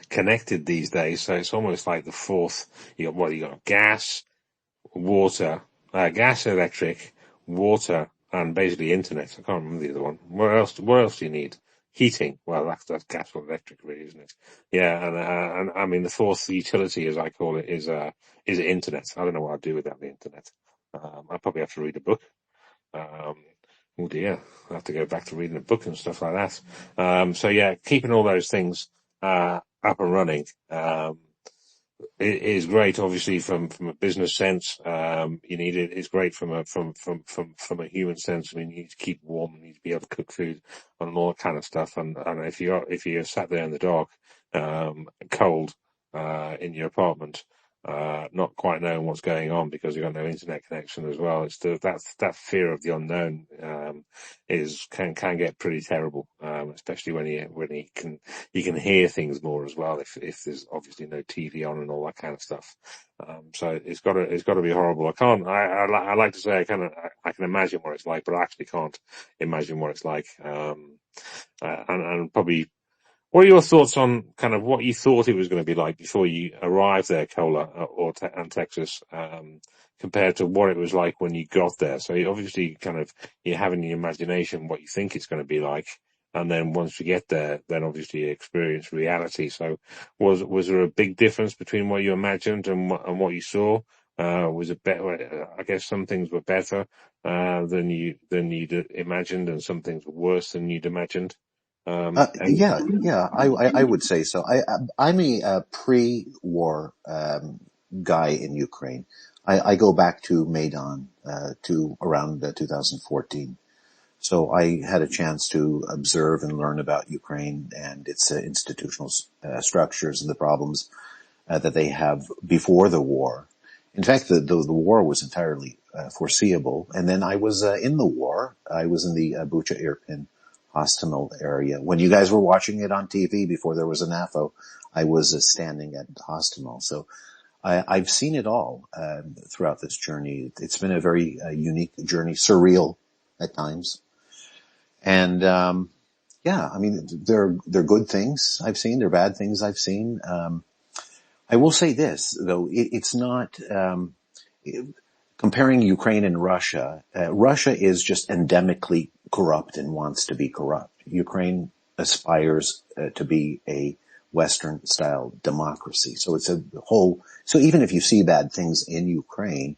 connected these days. So it's almost like the fourth, you got gas, water, gas, electric, water, and basically internet. I can't remember the other one. What else do you need? Heating. Well, that's gas or electric, really, isn't it? Yeah, and I mean the fourth utility, as I call it, is internet. I don't know what I'd do without the internet. I probably have to read a book. Um, oh dear, I have to go back to reading a book and stuff like that. So yeah, keeping all those things up and running. It is great, obviously, from a business sense. You need it. It's great from a human sense. I mean, you need to keep warm, you need to be able to cook food and all that kind of stuff. And if you're sat there in the dark, cold, in your apartment, not quite knowing what's going on because you've got no internet connection as well, it's that fear of the unknown, can get pretty terrible, especially when you can hear things more as well if there's obviously no TV on and all that kind of stuff. So it's got to be horrible. I like to say I can imagine what it's like, but I actually can't imagine what it's like. And probably, what are your thoughts on kind of what you thought it was going to be like before you arrived there, Cola, and Texas, compared to what it was like when you got there? So you obviously you have in your imagination what you think it's going to be like, and then once you get there, then obviously you experience reality. So was there a big difference between what you imagined and what you saw? Was it better? I guess some things were better than you'd imagined, and some things were worse than you'd imagined. I would say so. I'm a pre-war guy in Ukraine. I go back to Maidan, to around 2014. So I had a chance to observe and learn about Ukraine and its institutional structures and the problems that they have before the war. In fact, the war was entirely foreseeable. And then I was in the war. I was in the Bucha Irpin Hostinal area. When you guys were watching it on TV before there was an AFO, I was standing at Hostinal. So I've seen it all throughout this journey. It's been a very unique journey, surreal at times. And I mean, they're good things I've seen. They're bad things I've seen. I will say this, though, it's not comparing Ukraine and Russia. Russia is just endemically corrupt and wants to be corrupt. Ukraine aspires to be a Western-style democracy. So it's a whole. So even if you see bad things in Ukraine,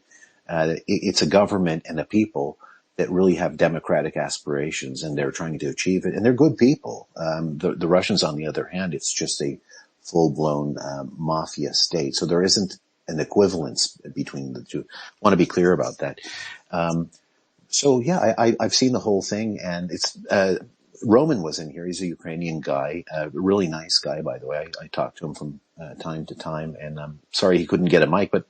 it's a government and a people that really have democratic aspirations, and they're trying to achieve it. And they're good people. The Russians, on the other hand, it's just a full-blown mafia state. So there isn't an equivalence between the two. I want to be clear about that. I've seen the whole thing, and it's Roman was in here. He's a Ukrainian guy, a really nice guy, by the way. I talk to him from time to time, and I'm sorry he couldn't get a mic, but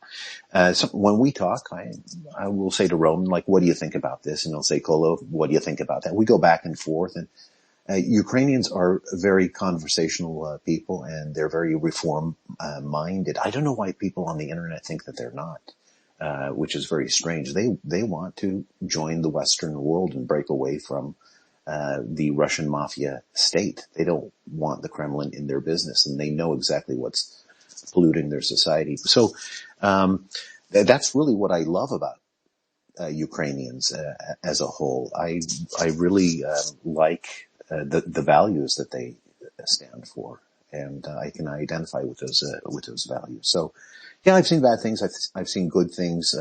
so when we talk, I will say to Roman, like, what do you think about this? And he'll say, Kolo, what do you think about that? We go back and forth, and Ukrainians are very conversational people, and they're very reform-minded. I don't know why people on the internet think that they're not, which is very strange. They want to join the Western world and break away from the Russian mafia state. They don't want the Kremlin in their business, and they know exactly what's polluting their society. So that's really what I love about Ukrainians as a whole. I really like the values that they stand for, and I can identify with those values. So, yeah, I've seen bad things. I've seen good things.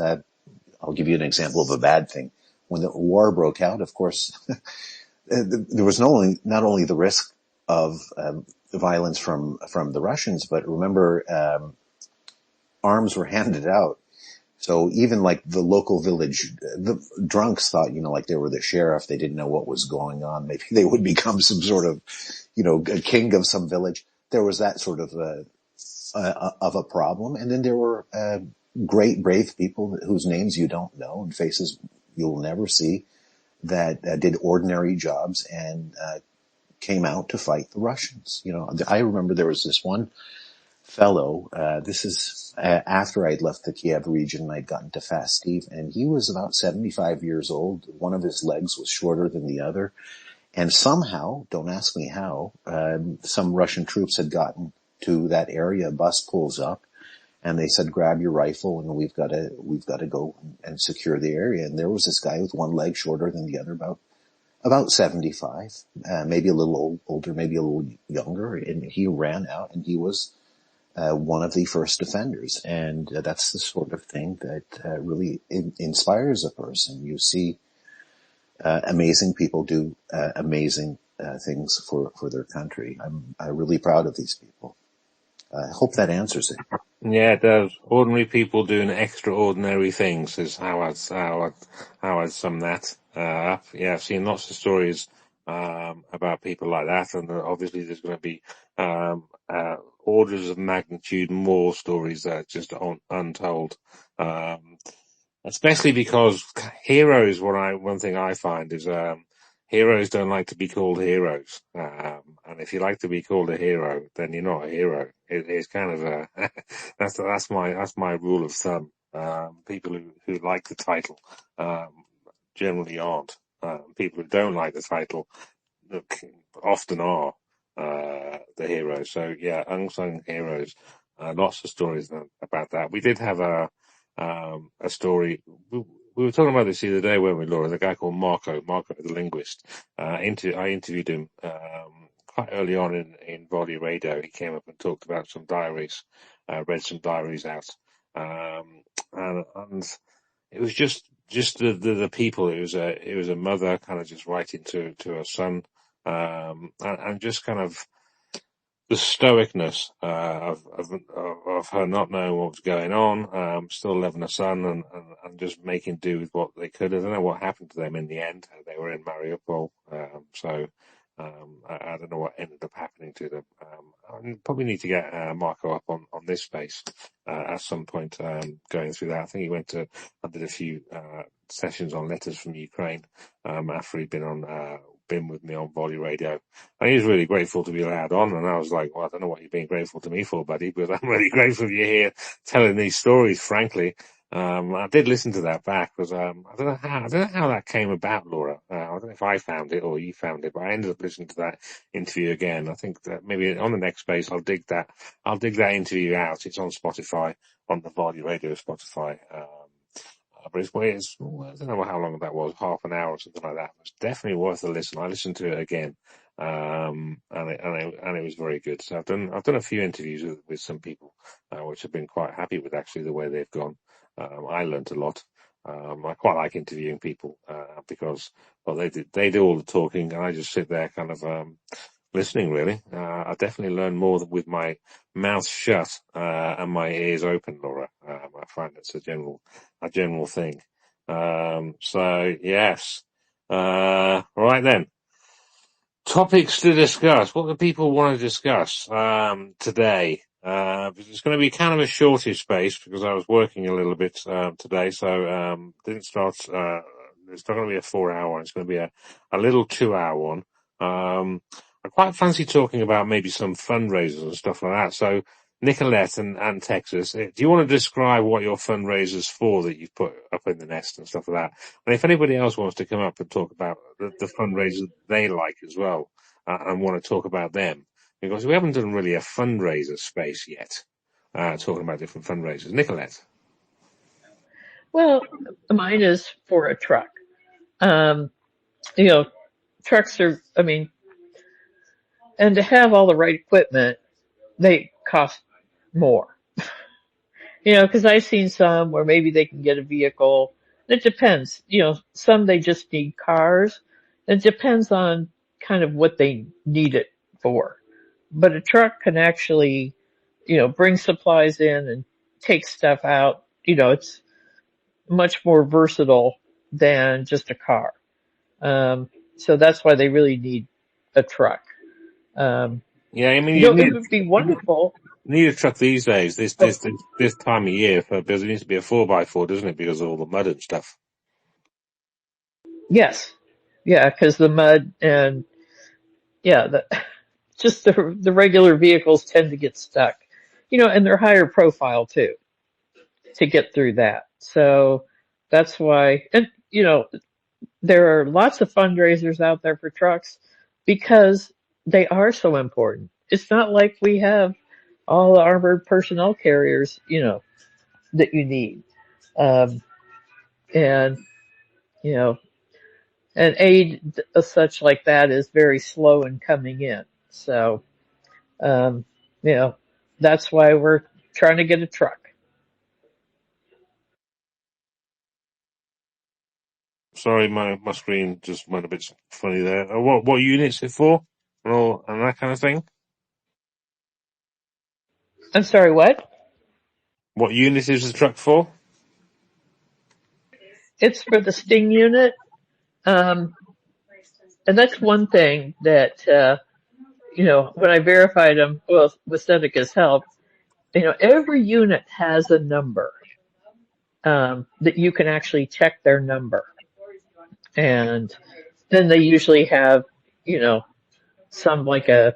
I'll give you an example of a bad thing. When the war broke out, of course, there was not only the risk of violence from the Russians, but remember, arms were handed out. So even like the local village, the drunks thought, like they were the sheriff. They didn't know what was going on. Maybe they would become some sort of, a king of some village. There was that sort of a problem. And then there were, great, brave people whose names you don't know and faces you'll never see that did ordinary jobs and, came out to fight the Russians. I remember there was this one fellow, this is after I'd left the Kiev region and I'd gotten to Fast Steve, and he was about 75 years old. One of his legs was shorter than the other. And somehow, don't ask me how, some Russian troops had gotten to that area. A bus pulls up and they said, grab your rifle and we've got to go and secure the area. And there was this guy with one leg shorter than the other, about 75, maybe a little older, maybe a little younger. And he ran out and he was one of the first defenders. And that's the sort of thing that really inspires a person. You see amazing people do amazing things for their country. I'm really proud of these people. I hope that answers it. Yeah, it does. Ordinary people doing extraordinary things is how I'd sum that up. Yeah, I've seen lots of stories about people like that, and obviously there's going to be orders of magnitude more stories that are just untold. Especially because heroes, one thing I find is heroes don't like to be called heroes. And if you like to be called a hero, then you're not a hero. It's kind of a that's my rule of thumb. People who like the title generally aren't. People who don't like the title often are the heroes. So yeah, unsung heroes. Lots of stories about that. We did have a story. We were talking about this the other day, weren't we, Laura? The guy called Marco the linguist. I interviewed him quite early on in Volley Radio. He came up and talked about some diaries, read some diaries out, and it was just the people. It was a mother kind of just writing to her son, and just kind of the stoicness of her not knowing what was going on, still loving her son, and just making do with what they could. I don't know what happened to them in the end. They were in Mariupol, so I don't know what ended up happening to them. I probably need to get Marco up on this space at some point, going through that. I think I did a few sessions on letters from Ukraine after he'd been with me on Volley Radio. And he was really grateful to be allowed on, and I was like, well, I don't know what you're being grateful to me for, buddy, but I'm really grateful you're here telling these stories, frankly. I did listen to that back because I don't know how that came about, Laura. I don't know if I found it or you found it, but I ended up listening to that interview again. I think that maybe on the next space I'll dig that interview out. It's on Spotify, on the Volley Radio Spotify. But it's, I don't know how long that was, half an hour or something like that. It was definitely worth a listen. I listened to it again, and it was very good. So I've done a few interviews with some people, which I've been quite happy with actually the way they've gone. I learned a lot. I quite like interviewing people, because, well, they do all the talking and I just sit there kind of, listening really. I definitely learn more with my mouth shut, and my ears open, Laura. I find it's a general thing. So yes. Right then. Topics to discuss. What do people want to discuss today? It's going to be kind of a shortish space because I was working a little bit today, so didn't start. It's not going to be a 4-hour one. It's going to be a little 2-hour one. I quite fancy talking about maybe some fundraisers and stuff like that. So Nicolette and Texas, do you want to describe what your fundraisers for that you've put up in the nest and stuff like that? And if anybody else wants to come up and talk about the fundraisers they like as well, and want to talk about them, because we haven't done really a fundraiser space yet, talking about different fundraisers. Nicolette. Well, mine is for a truck. Um, you know, trucks are, I mean, and to have all the right equipment, they cost more. Because I've seen some where maybe they can get a vehicle. It depends. Some they just need cars. It depends on kind of what they need it for. But a truck can actually, bring supplies in and take stuff out. much more versatile than just a car. So that's why they really need a truck. Yeah, I mean, It would be wonderful. you need a truck these days, Oh, this time of year, because it needs to be a 4x4, doesn't it? Because of all the mud and stuff. yes. Yeah, because the mud and yeah, just the regular vehicles tend to get stuck. And they're higher profile too to get through that. So that's why, and there are lots of fundraisers out there for trucks because they are so important. It's not like we have all the armored personnel carriers, that you need. Um, and, you know, and aid such like that is very slow in coming in. So, um, you know, that's why we're trying to get a truck. Sorry, my screen just went a bit funny there. What unit's it for? And that kind of thing? I'm sorry, what? What unit is the truck for? It's for the Sting unit. Um, and that's one thing that, when I verified them, well, with Seneca's help, every unit has a number, that you can actually check their number. And then they usually have, you know, some like a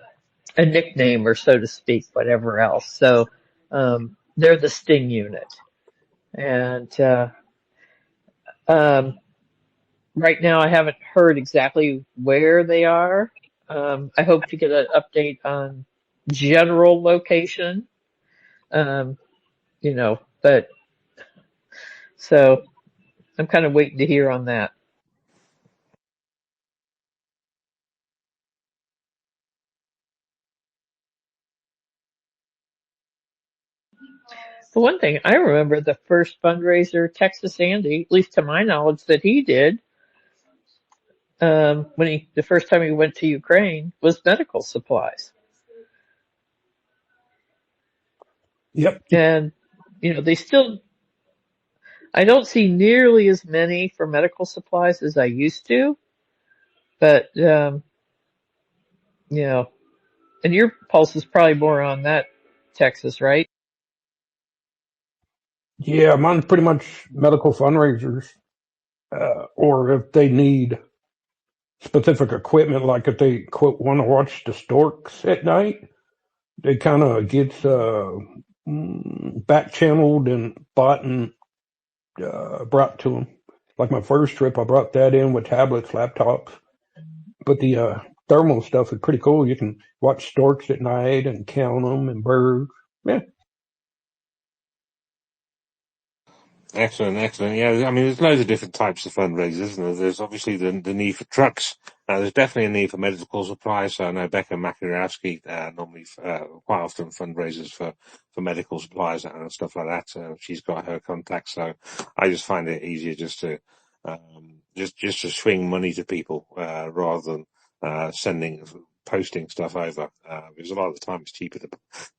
nickname or so to speak, whatever else. So, they're the Sting unit. And, um, right now I haven't heard exactly where they are. I hope to get an update on general location. Um, but so I'm kind of waiting to hear on that. For one thing, I remember the first fundraiser Texas Andy, at least to my knowledge, that he did, the first time he went to Ukraine was medical supplies. Yep. And, I don't see nearly as many for medical supplies as I used to, but, you know, and your pulse is probably more on that, Texas, right? Yeah, mine's pretty much medical fundraisers, or if they need specific equipment, like if they quote want to watch the storks at night, they kind of gets back channeled and bought and brought to them. Like my first trip, I brought that in with tablets, laptops, but the thermal stuff is pretty cool. You can watch storks at night and count them and birds. Yeah. Excellent, excellent. Yeah, I mean, there's loads of different types of fundraisers, isn't there? There's obviously the need for trucks. There's definitely a need for medical supplies. So I know Becca Makarowski normally quite often fundraisers for medical supplies and stuff like that. She's got her contacts, so I just find it easier just to just to swing money to people rather than posting stuff over because a lot of the time it's cheaper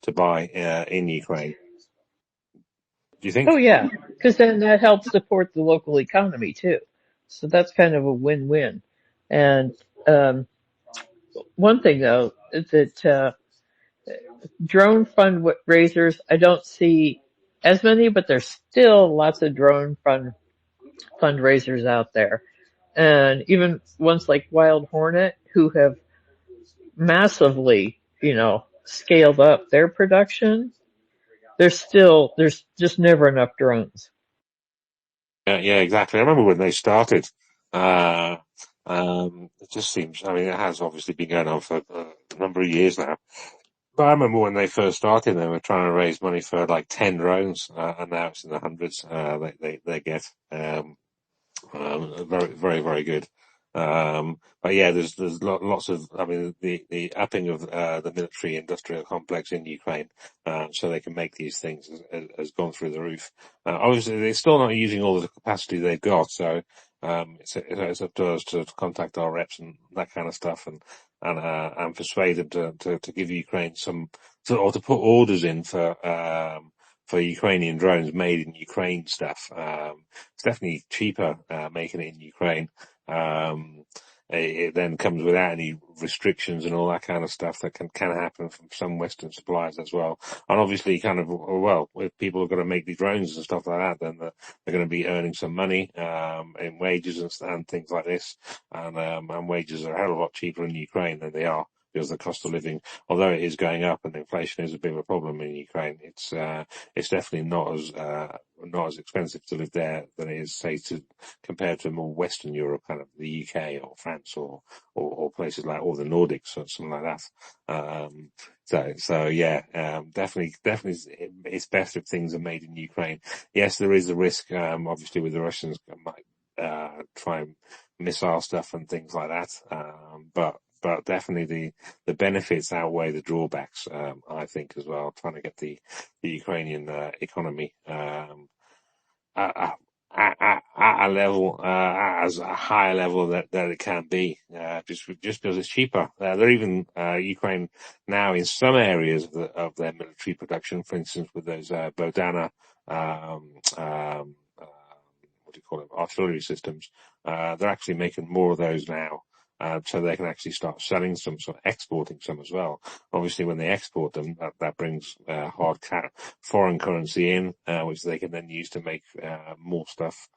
to buy in Ukraine. Do you Oh think? yeah, because then that helps support the local economy too. So that's kind of a win-win. And, one thing though, is that, drone fundraisers, I don't see as many, but there's still lots of drone fundraisers out there. And even ones like Wild Hornet, who have massively, scaled up their production, there's just never enough drones. Yeah, exactly. I remember when they started. Uh, it just seems, I mean, it has obviously been going on for a number of years now. But I remember when they first started, they were trying to raise money for like 10 drones, and now it's in the hundreds, they get. Very, very, very good. But yeah, there's lots of, I mean, the upping of the military industrial complex in Ukraine, so they can make these things has gone through the roof. Obviously, they're still not using all of the capacity they've got, so it's up to us to contact our reps and that kind of stuff, and persuade them to give Ukraine or to put orders in for Ukrainian drones made in Ukraine stuff. It's definitely cheaper making it in Ukraine. It then comes without any restrictions and all that kind of stuff that can happen from some Western suppliers as well. And obviously, kind of, well, if people are going to make these drones and stuff like that, then they're going to be earning some money in wages and things like this. And wages are a hell of a lot cheaper in Ukraine than they are, because the cost of living, although it is going up and inflation is a bit of a problem in Ukraine, it's definitely not as expensive to live there than it is, say, compared to more Western Europe, kind of the UK or France or places like, or the Nordics or something like that. Definitely it's best if things are made in Ukraine. Yes, there is a risk, obviously, with the Russians might try and missile stuff and things like that. But definitely the benefits outweigh the drawbacks, I think, as well, trying to get the Ukrainian economy at a level, as a higher level that it can be, just because it's cheaper. They're even, Ukraine now in some areas of their military production, for instance, with those, Bodana, what do you call it, artillery systems, they're actually making more of those now. So they can actually start selling some, sort of exporting some as well. Obviously, when they export them, that brings foreign currency in, which they can then use to make more stuff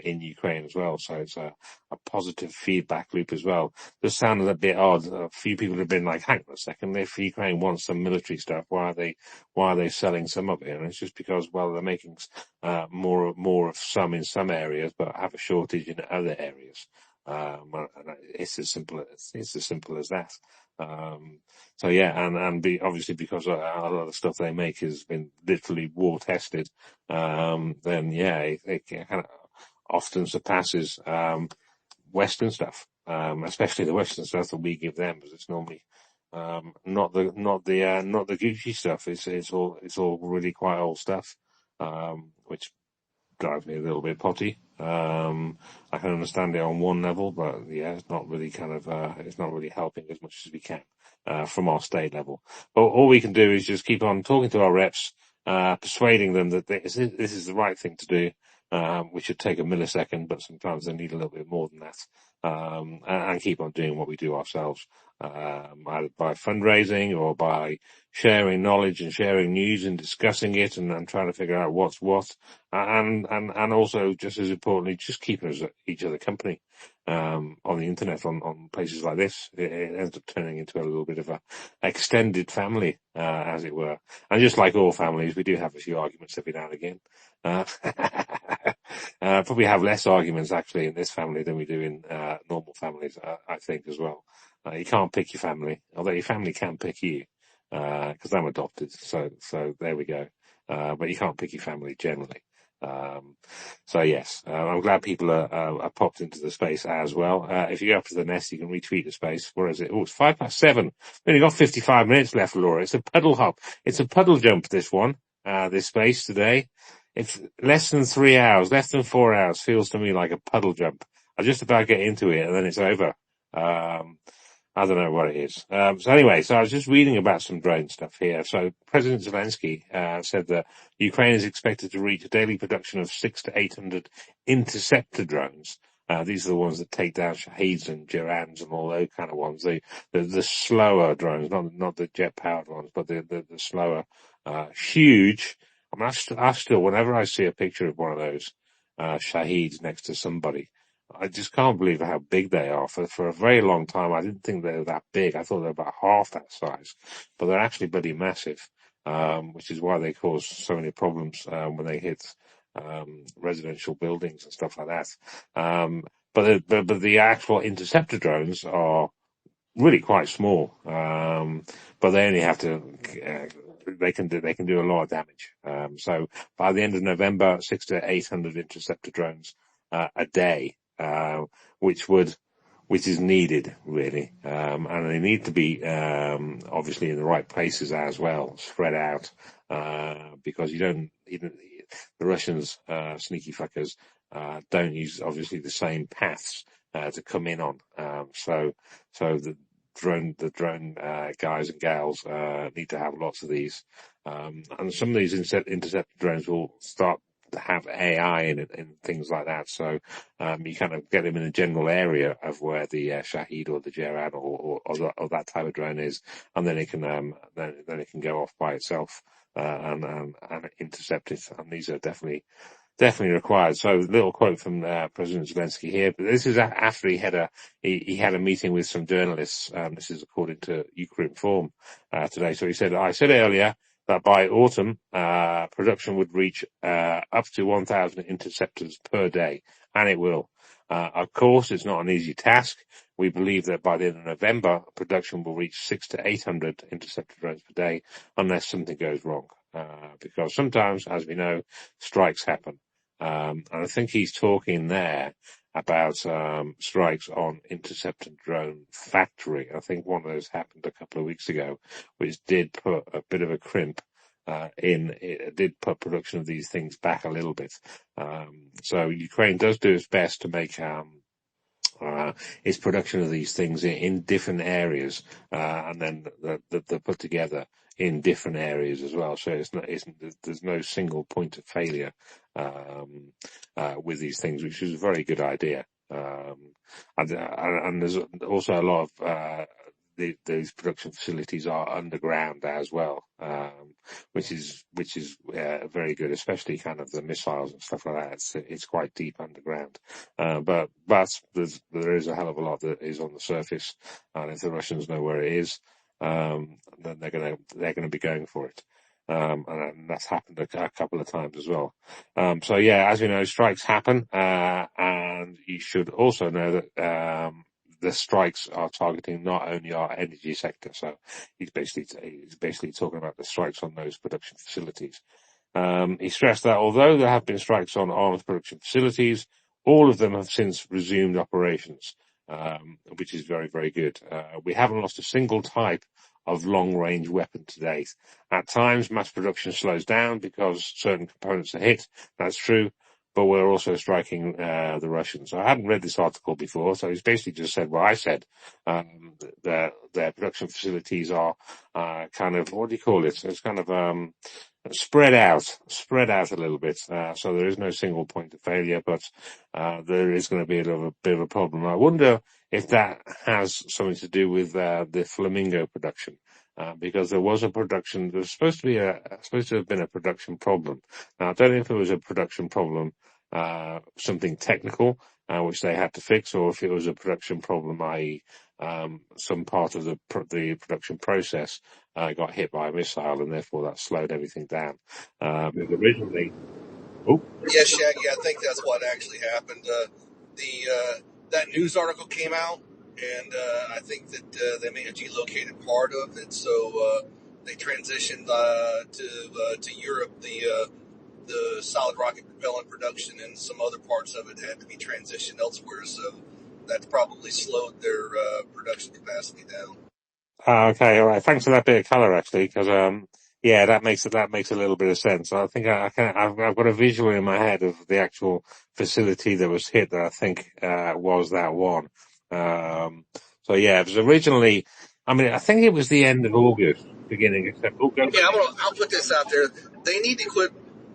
in Ukraine as well. So it's a positive feedback loop as well. This sounded a bit odd. A few people have been like, hang on a second, if Ukraine wants some military stuff, why are they selling some of it? And it's just because, well, they're making more of some in some areas, but have a shortage in other areas. It's as simple as that. So yeah, and obviously because a lot of the stuff they make has been literally war tested, then yeah, it kind of often surpasses Western stuff, especially the Western stuff that we give them, because it's normally not the Gucci stuff. It's all really quite old stuff, which drives me a little bit potty. I can understand it on one level, but yeah, it's not really it's not really helping as much as we can, from our state level. But all we can do is just keep on talking to our reps, persuading them that this is the right thing to do, which should take a millisecond, but sometimes they need a little bit more than that. And keep on doing what we do ourselves, either by fundraising or by sharing knowledge and sharing news and discussing it and trying to figure out what's what, and also, just as importantly, just keeping each other company on the internet, on places like this. It ends up turning into a little bit of a extended family, as it were. And just like all families, we do have a few arguments every now and again. Probably have less arguments actually in this family than we do in normal families, I think, as well. You can't pick your family, although your family can pick you, because I'm adopted. So there we go. But you can't pick your family generally. So yes, I'm glad people are popped into the space as well. If you go up to the nest, you can retweet the space. Where is it? Oh, it's 7:05. We've only got 55 minutes left, Laura. It's a puddle hop. It's a puddle jump, this one, this space today. It's less than 3 hours, less than 4 hours feels to me like a puddle jump. I just about get into it and then it's over. I don't know what it is. So anyway, so I was just reading about some drone stuff here. So President Zelensky said that Ukraine is expected to reach a daily production of 600 to 800 interceptor drones. These are the ones that take down Shaheeds and Jirans and all those kind of ones. The slower drones, not the jet powered ones, but the slower, huge. I mean, I still, whenever I see a picture of one of those Shaheeds next to somebody, I just can't believe how big they are. For a very long time, I didn't think they were that big. I thought they were about half that size, but they're actually bloody massive, which is why they cause so many problems when they hit residential buildings and stuff like that. But the actual interceptor drones are really quite small, but they only have to. They can do a lot of damage. So by the end of November, 600 to 800 interceptor drones a day, which is needed really, and they need to be obviously in the right places as well, spread out, because you don't even the Russians, sneaky fuckers, don't use obviously the same paths to come in on. So drone guys and gals need to have lots of these. And some of these interceptor drones will start to have AI in it and things like that. So you kind of get them in a general area of where the Shahed or the Gerad or that type of drone is, and then it can then it can go off by itself and intercept it. And these are definitely required. So, a little quote from President Zelensky here. But this is after he had a meeting with some journalists. This is according to Ukrinform today. So he said, "I said earlier that by autumn, production would reach up to 1,000 interceptors per day, and it will. Of course, it's not an easy task. We believe that by the end of November, production will reach 600 to 800 interceptor drones per day, unless something goes wrong. Because sometimes, as we know, strikes happen." And I think he's talking there about strikes on interceptor drone factory. I think one of those happened a couple of weeks ago, which did put a bit of a crimp it did put production of these things back a little bit. So Ukraine does do its best to make its production of these things in different areas, and then they're put together in different areas as well. So there's no single point of failure with these things, which is a very good idea. And there's also a lot of these production facilities are underground as well, which is very good, especially kind of the missiles and stuff like that. It's quite deep underground, but there is a hell of a lot that is on the surface, and if the Russians know where it is, then they're gonna be going for it. And that's happened a couple of times as well. So yeah, as we know, strikes happen, and you should also know that the strikes are targeting not only our energy sector. So he's basically talking about the strikes on those production facilities. He stressed that although there have been strikes on arms production facilities, all of them have since resumed operations, which is very, very good. We haven't lost a single type of long-range weapon to date. At times, mass production slows down because certain components are hit. That's true. But we're also striking the Russians. I hadn't read this article before, so he's basically just said what I said. Their production facilities are kind of, what do you call it? It's kind of spread out a little bit. So there is no single point of failure, but there is going to be a bit of a problem. I wonder if that has something to do with the flamingo production. Because there was supposed to have been a production problem. Now, I don't know if it was a production problem, something technical, which they had to fix, or if it was a production problem, i.e., some part of the production process got hit by a missile, and therefore that slowed everything down. Because originally, Yes, Shaggy, I think that's what actually happened. That news article came out, and I think that they may have gelocated part of it, so they transitioned to Europe. The solid rocket propellant production and some other parts of it had to be transitioned elsewhere, so that's probably slowed their production capacity down. Okay, all right. Thanks for that bit of color, actually, because yeah, that makes a little bit of sense. I think I've got a visual in my head of the actual facility that was hit that I think was that one. So yeah, it was originally. I mean, I think it was the end of August, beginning of September. Yeah, I'll put this out there. They need to quit.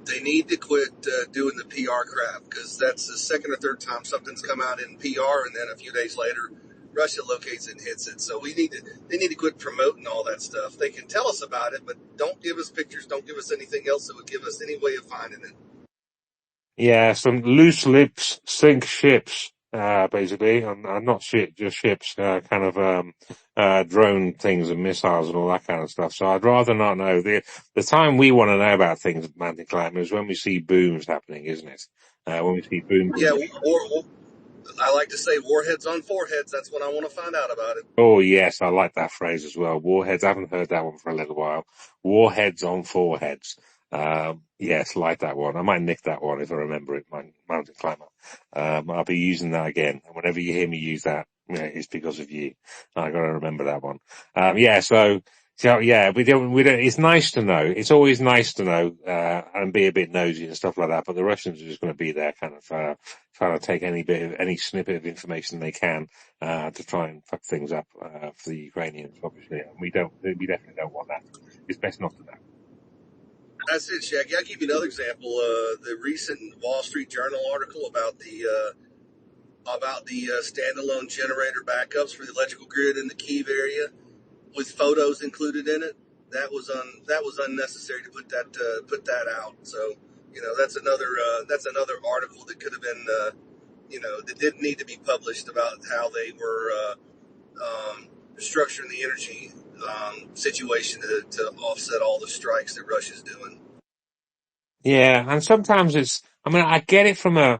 They need to quit doing the PR crap, because that's the second or third time something's come out in PR, and then a few days later, Russia locates it and hits it. So they need to quit promoting all that stuff. They can tell us about it, but don't give us pictures. Don't give us anything else that would give us any way of finding it. Yeah, some loose lips sink ships, basically, and not just ships, kind of drone things and missiles and all that kind of stuff. So I'd rather not know. The time we want to know about things at Mountain Climber is when we see booms happening, isn't it? When we see booms. Yeah, I like to say warheads on foreheads. That's when I want to find out about it. Oh yes, I like that phrase as well. Warheads. I haven't heard that one for a little while. Warheads on foreheads. Yes, like that one. I might nick that one if I remember it, my Mountain Climber. I'll be using that again. And whenever you hear me use that, it's because of you. I got to remember that one. Yeah, so So yeah, we don't, it's nice to know. It's always nice to know, and be a bit nosy and stuff like that, but the Russians are just going to be there kind of, trying to take any snippet of information they can, to try and fuck things up, for the Ukrainians, obviously. And we definitely don't want that. It's best not to know. That's it, Shaggy. I'll give you another example. The recent Wall Street Journal article about the standalone generator backups for the electrical grid in the Kyiv area, with photos included in it. That was unnecessary to put that out. So that's another article that could have been that didn't need to be published about how they were structuring the energy situation to offset all the strikes that Russia's doing. Yeah, and sometimes I mean, I get it from a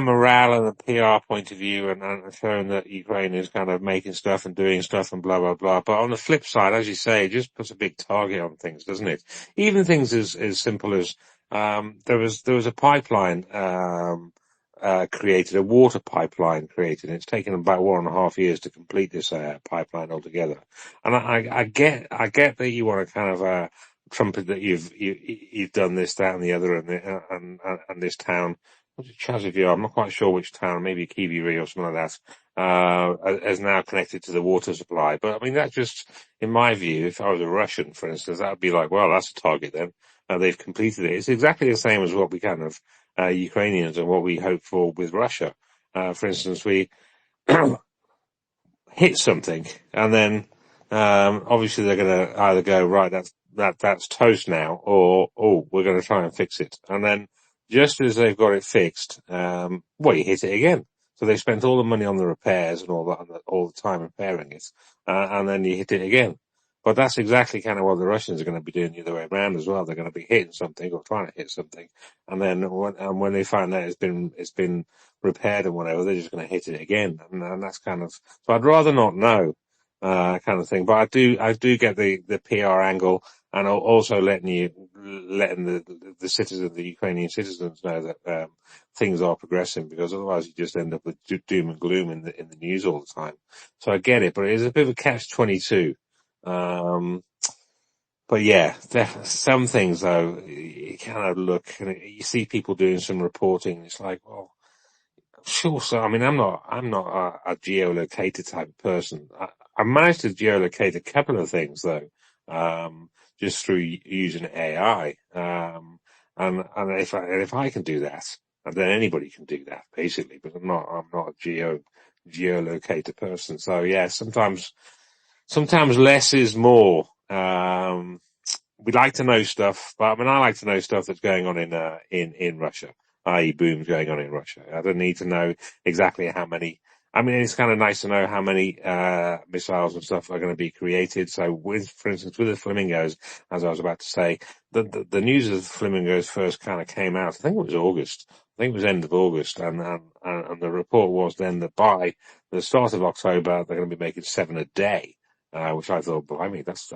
morale and a PR point of view, and showing that Ukraine is kind of making stuff and doing stuff and blah, blah, blah. But on the flip side, as you say, it just puts a big target on things, doesn't it? Even things as simple as, there was a pipeline, created, a water pipeline created. It's taken about 1.5 years to complete this, pipeline altogether. And I get that you want to kind of, trumpet that you've done this, that, and the other, and this town. What's it, Tryzub? I'm not quite sure which town. Maybe Kiwi or something like that. Is now connected to the water supply. But I mean, that's just, in my view, if I was a Russian, for instance, that would be like, well, that's a target then. They've completed it. It's exactly the same as what we kind of, Ukrainians, and what we hope for with Russia. For instance, we hit something, and then, obviously they're going to either go, right, that's toast now, or, oh, we're going to try and fix it. And then just as they've got it fixed, well, you hit it again. So they spent all the money on the repairs and all that, and all the time repairing it, and then you hit it again. But that's exactly kind of what the Russians are going to be doing the other way around as well. They're going to be hitting something or trying to hit something, and then when they find out it's been repaired and whatever, they're just going to hit it again, and that's kind of, so I'd rather not know, kind of thing. But I do get the PR angle, and also letting the citizens, the Ukrainian citizens, know that, things are progressing, because otherwise you just end up with doom and gloom in the news all the time. So I get it, but it is a bit of a catch-22. But yeah, some things though, you kind of look and you see people doing some reporting. It's like, well, sure. So, I mean, I'm not a geolocator type of person. I managed to geolocate a couple of things though, just through using AI. And if I can do that, then anybody can do that basically, but I'm not a geolocator person. So yeah, sometimes less is more. We'd like to know stuff, but I mean, I like to know stuff that's going on in Russia, i.e. booms going on in Russia. I don't need to know exactly how many. I mean, it's kind of nice to know how many, missiles and stuff are going to be created. So for instance, with the flamingos, as I was about to say, the news of the flamingos first kind of came out, I think it was August. I think it was end of August. And the report was then that by the start of October, they're going to be making 7 a day. Which I thought, well, I mean, that's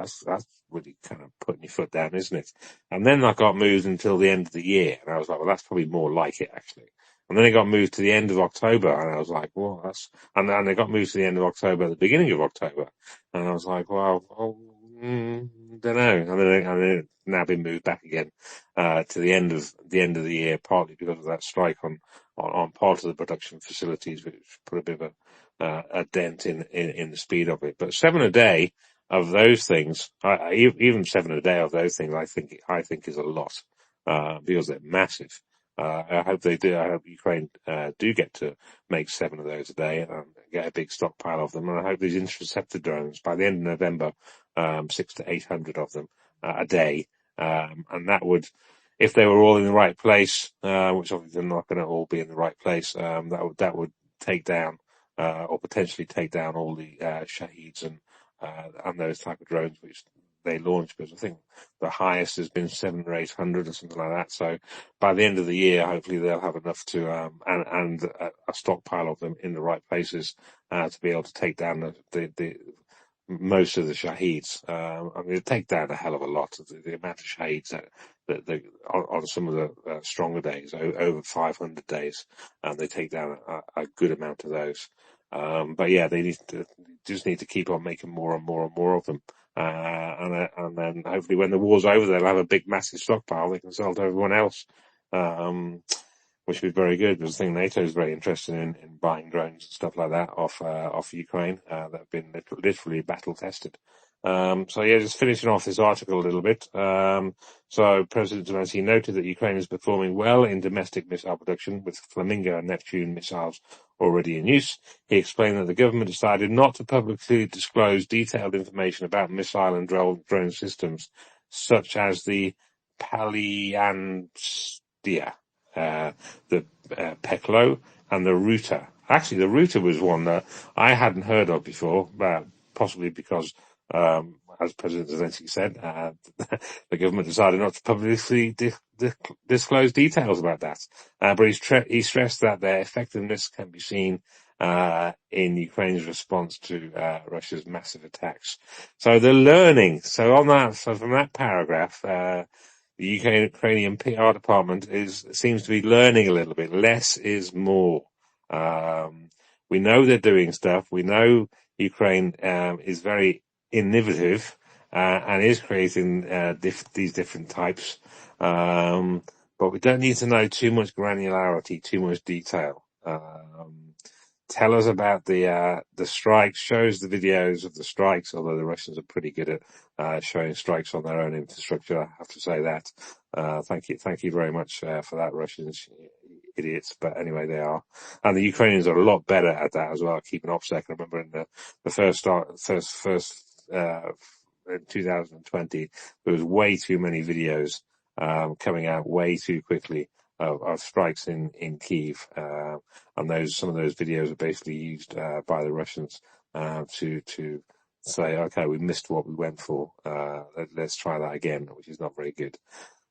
really kind of putting your foot down, isn't it? And then that got moved until the end of the year, and I was like, well, that's probably more like it actually. And then it got moved to the end of October, and I was like, well, and then it got moved to the end of October, the beginning of October, and I was like, well, don't know. And then it's now been moved back again, to the end of the year, partly because of that strike on part of the production facilities, which put a bit of a dent in the speed of it. But 7 a day of those things, even 7 a day of those things, I think is a lot, because they're massive. I hope they do. I hope Ukraine, do get to make 7 of those a day and get a big stockpile of them. And I hope these interceptor drones by the end of November, 600 to 800 of them, a day. And that would, if they were all in the right place, which obviously they're not going to all be in the right place, that would take down, or potentially take down all the, Shaheeds and those type of drones which they launch, because I think the highest has been 700 or 800 or something like that. So by the end of the year, hopefully they'll have enough to, and a stockpile of them in the right places, to be able to take down the most of the Shaheeds. I mean, it take down a hell of a lot. The amount of Shaheeds that on some of the, stronger days, over 500 days, and they take down a good amount of those. But yeah, they just need to keep on making more and more and more of them. and then hopefully when the war's over, they'll have a big, massive stockpile they can sell to everyone else, which would be very good, because I think NATO is very interested in buying drones and stuff like that off Ukraine, that have been literally battle tested. So yeah, just finishing off this article a little bit. So President Zelensky noted that Ukraine is performing well in domestic missile production, with Flamingo and Neptune missiles already in use. He explained that the government decided not to publicly disclose detailed information about missile and drone systems, such as the Palianstia, the Peklo, and the Ruta. Actually, the Ruta was one that I hadn't heard of before, possibly because, as President Zelensky said, the government decided not to publicly disclose details about that. But he stressed that their effectiveness can be seen in Ukraine's response to Russia's massive attacks. So they're learning. So from that paragraph, the Ukrainian PR department seems to be learning a little bit. Less is more. We know they're doing stuff. We know Ukraine is very innovative and is creating these different types. But we don't need to know too much granularity, too much detail. Tell us about the strikes, shows the videos of the strikes, although the Russians are pretty good at showing strikes on their own infrastructure, I have to say that. Thank you very much for that, Russians, idiots, but anyway, they are. And the Ukrainians are a lot better at that as well, keeping OPSEC. I remember in the first in 2020, there was way too many videos coming out way too quickly of strikes in Kyiv, and some of those videos are basically used by the Russians to say, okay, we missed what we went for. Let's try that again, which is not very good.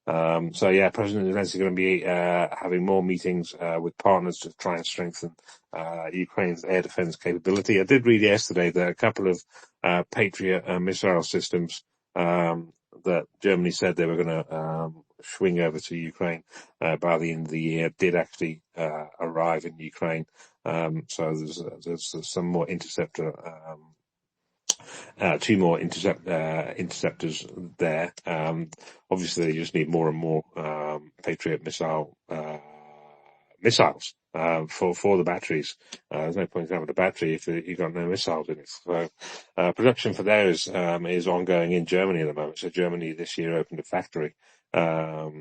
So yeah, President Zelensky is going to be having more meetings with partners to try and strengthen Ukraine's air defense capability. I did read yesterday that a couple of Patriot missile systems that Germany said they were going to swing over to Ukraine by the end of the year did actually arrive in Ukraine. So there's some more interceptor. Two more interceptors there. Obviously, they just need more and more Patriot missiles for the batteries. There's no point in having a battery if you've got no missiles in it. So production for those is ongoing in Germany at the moment. So Germany this year opened a factory. So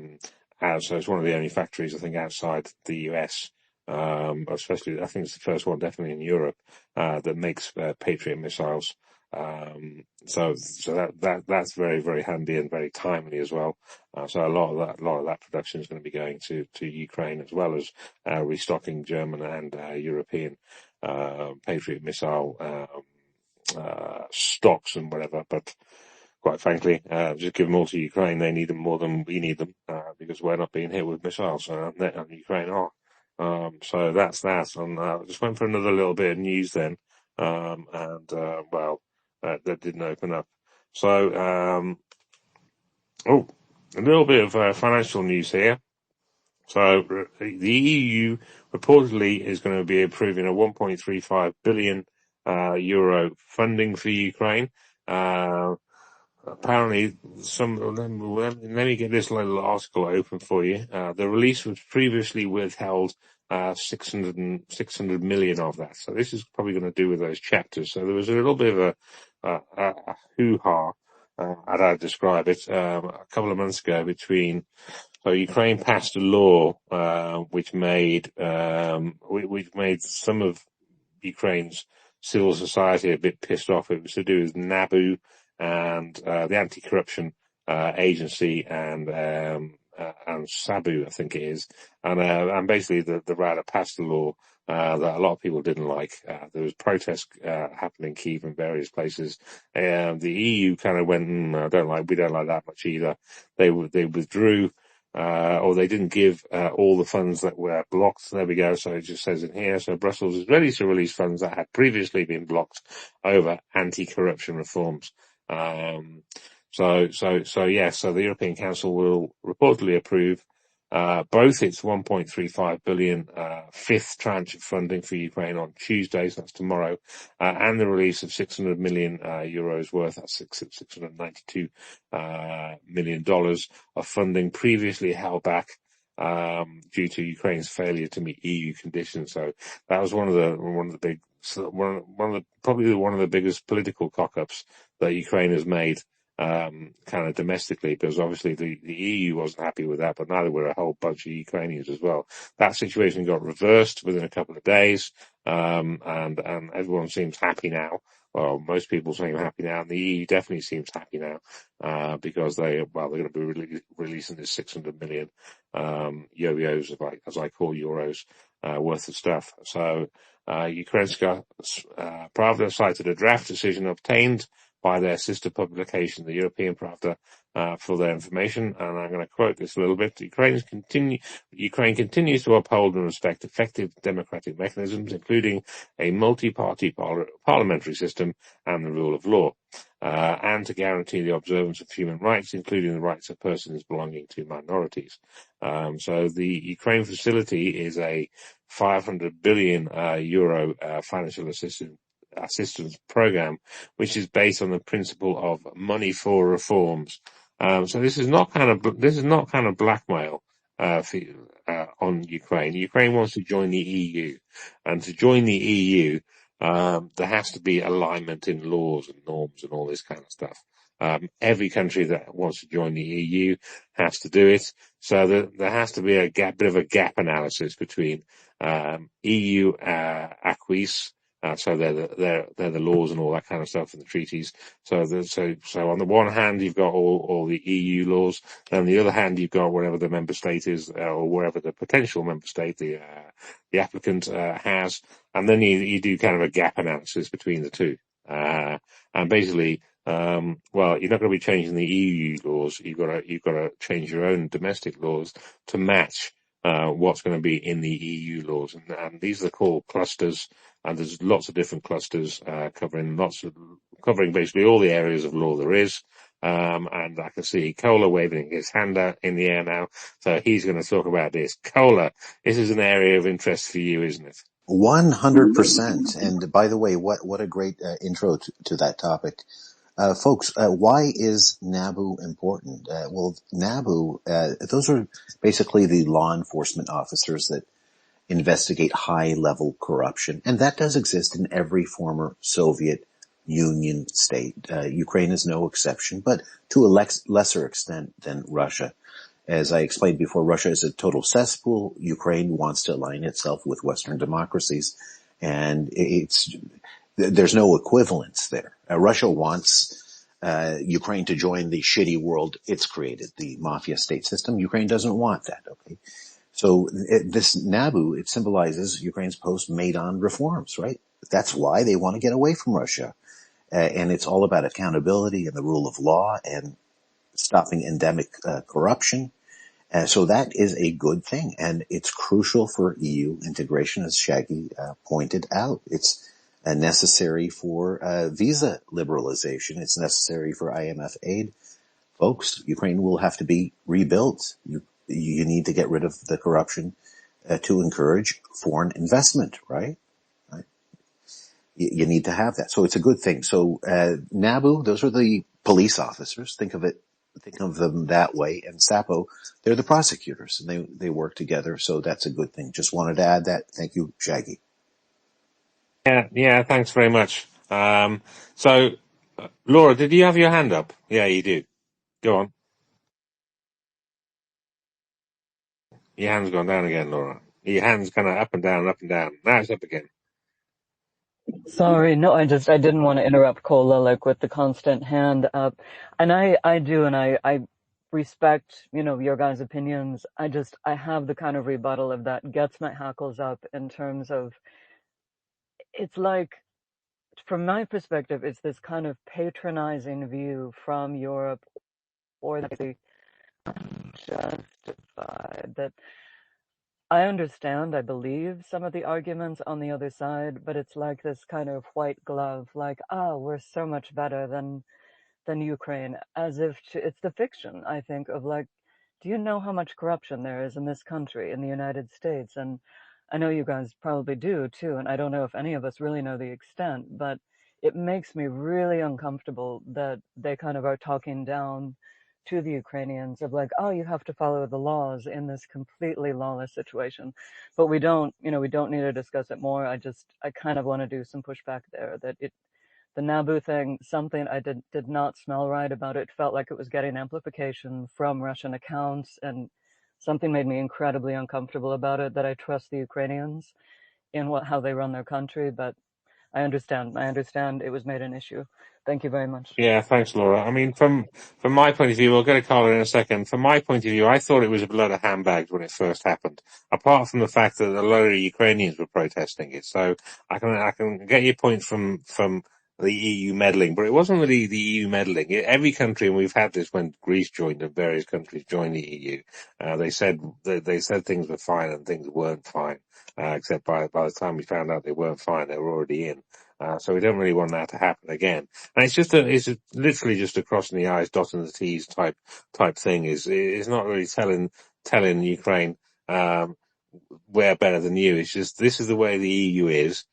it's one of the only factories, I think, outside the US. Especially, I think it's the first one definitely in Europe that makes Patriot missiles. So that's very, very handy and very timely as well. So a lot of that production is going to be going to Ukraine, as well as restocking German and European Patriot missile stocks and whatever. But quite frankly, just give them all to Ukraine. They need them more than we need them, because we're not being hit with missiles, and Ukraine are. So that's that. And I just went for another little bit of news then, that didn't open up. So, a little bit of financial news here. So the EU reportedly is going to be approving a 1.35 billion euro funding for Ukraine. Apparently, let me get this little article open for you. The release was previously withheld 600 million of that. So this is probably going to do with those chapters. So there was a little bit of a hoo-ha, as I describe it, a couple of months ago so Ukraine passed a law, which made some of Ukraine's civil society a bit pissed off. It was to do with NABU and the anti-corruption agency and SABU, I think it is, and basically the Rada passed a law that a lot of people didn't like. There was protests happening in Kyiv and various places. The EU kind of went, we don't like that much either. They withdrew. Or they didn't give all the funds that were blocked. There we go. So it just says in here. So Brussels is ready to release funds that had previously been blocked over anti-corruption reforms. So the European Council will reportedly approve both its 1.35 billion fifth tranche of funding for Ukraine on Tuesday, so that's tomorrow, and the release of 600 million euros worth, that's $692 million of funding previously held back due to Ukraine's failure to meet EU conditions. So that was one of the big, probably one of the biggest political cock-ups that Ukraine has made, kind of domestically, because obviously the EU wasn't happy with that, but neither were a whole bunch of Ukrainians as well. That situation got reversed within a couple of days, and everyone seems happy now. Well, most people seem happy now, and the EU definitely seems happy now, because they're going to be releasing this 600 million, yo-yos, as I call euros, worth of stuff. So, Ukrainska Pravda cited a draft decision obtained by their sister publication, the European Pravda, for their information. And I'm going to quote this a little bit. Ukraine continues to uphold and respect effective democratic mechanisms, including a multi-party parliamentary system and the rule of law, and to guarantee the observance of human rights, including the rights of persons belonging to minorities. So the Ukraine facility is a 500 billion euro financial assistance program, which is based on the principle of money for reforms. So this is not kind of blackmail on Ukraine. Ukraine wants to join the EU, and to join the EU, there has to be alignment in laws and norms and all this kind of stuff. Every country that wants to join the EU has to do it. So there has to be a bit of a gap analysis between EU acquis. So they're the laws and all that kind of stuff in the treaties. So on the one hand, you've got all the EU laws, and on the other hand, you've got whatever the member state is, or wherever the potential member state, the applicant, has. And then you do kind of a gap analysis between the two. And basically, you're not going to be changing the EU laws. You've got to change your own domestic laws to match what's going to be in the EU laws. And these are called clusters. And there's lots of different clusters, covering basically all the areas of law there is. And I can see Kola waving his hand out in the air now. So he's going to talk about this. Kola, this is an area of interest for you, isn't it? 100%. And by the way, what a great intro to that topic. Folks, why is NABU important? Well, NABU, those are basically the law enforcement officers that investigate high-level corruption. And that does exist in every former Soviet Union state. Ukraine is no exception, but to a lesser extent than Russia. As I explained before, Russia is a total cesspool. Ukraine wants to align itself with Western democracies, and there's no equivalence there. Russia wants Ukraine to join the shitty world it's created, the mafia state system. Ukraine doesn't want that, okay? So this NABU, it symbolizes Ukraine's post-Maidan reforms, right? That's why they want to get away from Russia. And it's all about accountability and the rule of law and stopping endemic corruption. So that is a good thing. And it's crucial for EU integration, as Shaggy pointed out. It's necessary for visa liberalization. It's necessary for IMF aid. Folks, Ukraine will have to be rebuilt. You need to get rid of the corruption to encourage foreign investment, right? You need to have that. So it's a good thing. So NABU, those are the police officers. Think of them that way. And SAPO, they're the prosecutors, and they work together. So that's a good thing. Just wanted to add that. Thank you, Shaggy. Yeah, thanks very much. So, Laura, did you have your hand up? Yeah, you do. Go on. Your hand's gone down again, Laura. Your hand's kind of up and down, up and down. Now it's up again. Sorry, no, I didn't want to interrupt Kola, like, with the constant hand up. And I do, and I respect, your guys' opinions. I have the kind of rebuttal of that gets my hackles up in terms of, it's like, from my perspective, it's this kind of patronizing view from Europe, or the justified, that I understand, I believe some of the arguments on the other side, but it's like this kind of white glove, like, we're so much better than Ukraine, as if it's the fiction, I think, of like, do you know how much corruption there is in this country, in the United States? And I know you guys probably do too, and I don't know if any of us really know the extent, but it makes me really uncomfortable that they kind of are talking down to the Ukrainians of like, oh, you have to follow the laws in this completely lawless situation. But we don't, we don't need to discuss it more. I kind of want to do some pushback there that the Naboo thing, something I did not smell right about it. Felt like it was getting amplification from Russian accounts, and something made me incredibly uncomfortable about it, that I trust the Ukrainians in how they run their country, but I understand. I understand it was made an issue. Thank you very much. Yeah, thanks, Laura. I mean, from my point of view, we'll get a caller in a second. From my point of view, I thought it was a load of handbags when it first happened. Apart from the fact that a load of Ukrainians were protesting it, so I can get your point from the EU meddling, but it wasn't really the EU meddling. Every country, and we've had this when Greece joined and various countries joined the EU, they said things were fine and things weren't fine. Except by the time we found out they weren't fine, they were already in. So we don't really want that to happen again. And it's literally just a crossing the I's, dotting the T's type thing. Is not really telling Ukraine, we're better than you. It's just, this is the way the EU is.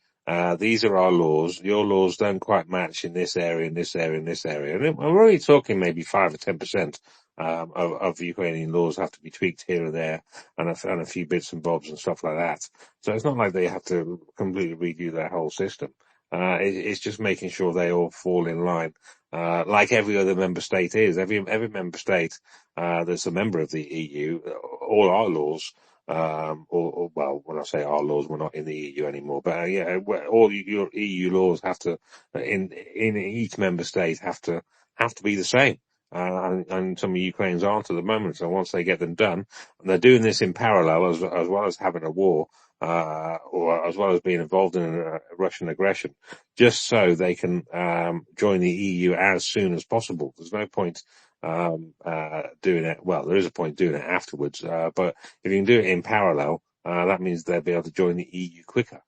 These are our laws. Your laws don't quite match in this area, in this area, in this area. And we're only talking maybe 5 or 10%, of Ukrainian laws have to be tweaked here and there, and a few bits and bobs and stuff like that. So it's not like they have to completely redo their whole system. It's just making sure they all fall in line, like every other member state is. Every member state, that's a member of the EU, all our laws, or well, when I say our laws, we're not in the EU anymore, but yeah, all your EU laws have to, in each member state, have to be the same. And some of Ukraine's aren't at the moment. So once they get them done, and they're doing this in parallel as well as having a war, or as well as being involved in Russian aggression, just so they can join the EU as soon as possible. There's no point doing it. Well, there is a point doing it afterwards, but if you can do it in parallel, that means they'll be able to join the EU quicker.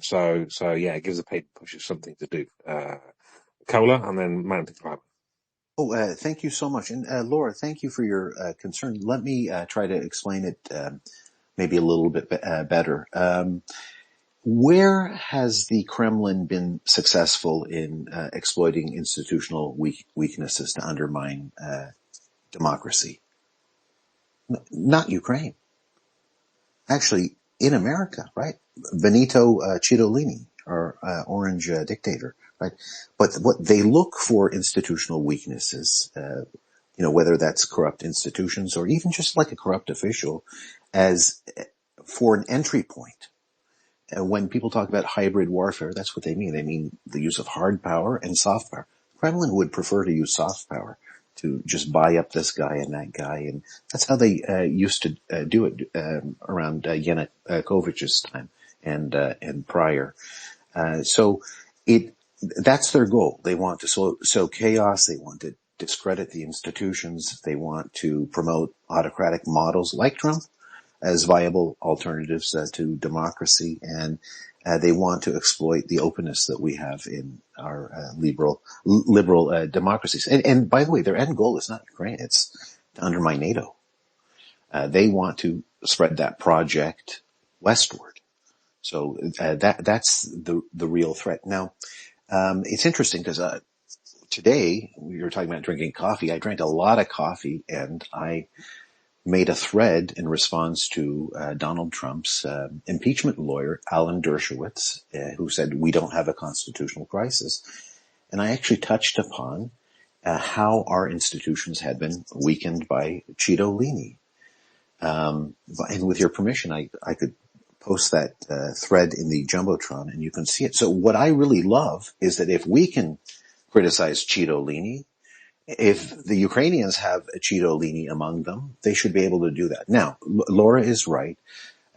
So yeah, it gives the paper pushers something to do. Cola and then mountain climber. Oh, thank you so much. And Laura, thank you for your concern. Let me try to explain it maybe a little bit better. Where has the Kremlin been successful in exploiting institutional weaknesses to undermine democracy? Not Ukraine. Actually, in America, right? Benito Cittadini, our orange dictator, right? But what they look for institutional weaknesses, whether that's corrupt institutions or even just like a corrupt official, as for an entry point. When people talk about hybrid warfare, that's what they mean. They mean the use of hard power and soft power. Kremlin would prefer to use soft power, to just buy up this guy and that guy. And that's how they used to do it around Yanukovych's time and prior. So that's their goal. They want to sow chaos. They want to discredit the institutions. They want to promote autocratic models like Trump as viable alternatives to democracy, and they want to exploit the openness that we have in our liberal democracies. And by the way, their end goal is not Ukraine; it's to undermine NATO. They want to spread that project westward. So that's the real threat. Now, it's interesting because today we were talking about drinking coffee. I drank a lot of coffee, and I made a thread in response to Donald Trump's impeachment lawyer, Alan Dershowitz, who said we don't have a constitutional crisis. And I actually touched upon how our institutions had been weakened by Cittadini. And with your permission, I could post that thread in the Jumbotron and you can see it. So what I really love is that if we can criticize Cittadini, if the Ukrainians have a Cittadini among them, they should be able to do that. Now, Laura is right.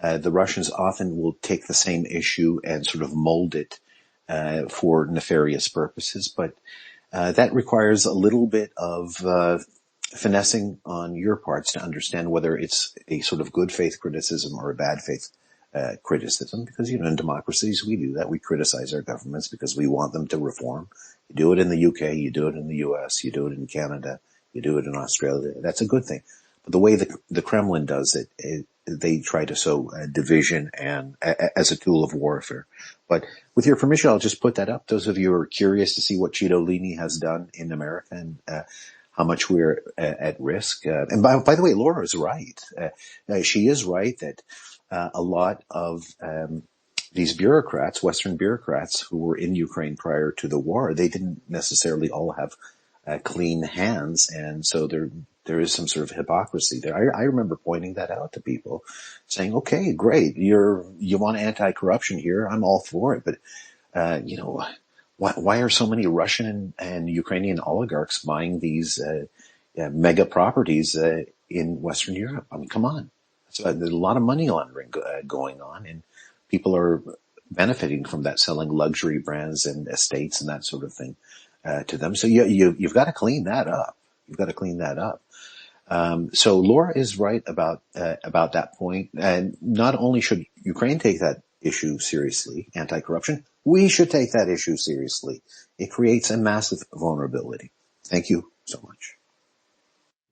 The Russians often will take the same issue and sort of mold it for nefarious purposes, but that requires a little bit of finessing on your parts to understand whether it's a sort of good faith criticism or a bad faith criticism, because, in democracies we do that. We criticize our governments because we want them to reform. You do it in the UK, you do it in the US, you do it in Canada, you do it in Australia. That's a good thing. the way the Kremlin does it, they try to sow division and as a tool of warfare. But with your permission, I'll just put that up. Those of you who are curious to see what Citolini has done in America and how much we're at risk. And by the way, Laura is right. She is right that a lot of these bureaucrats, Western bureaucrats who were in Ukraine prior to the war, they didn't necessarily all have clean hands, and so there is some sort of hypocrisy there. I remember pointing that out to people, saying, "Okay, great, you want anti-corruption here? I'm all for it, but why are so many Russian and Ukrainian oligarchs buying these mega properties in Western Europe? I mean, come on, so there's a lot of money laundering going on, and people are benefiting from that, selling luxury brands and estates and that sort of thing." To them. So you've got to clean that up. You've got to clean that up. So Laura is right about that point. And not only should Ukraine take that issue seriously, anti-corruption, we should take that issue seriously. It creates a massive vulnerability. Thank you so much.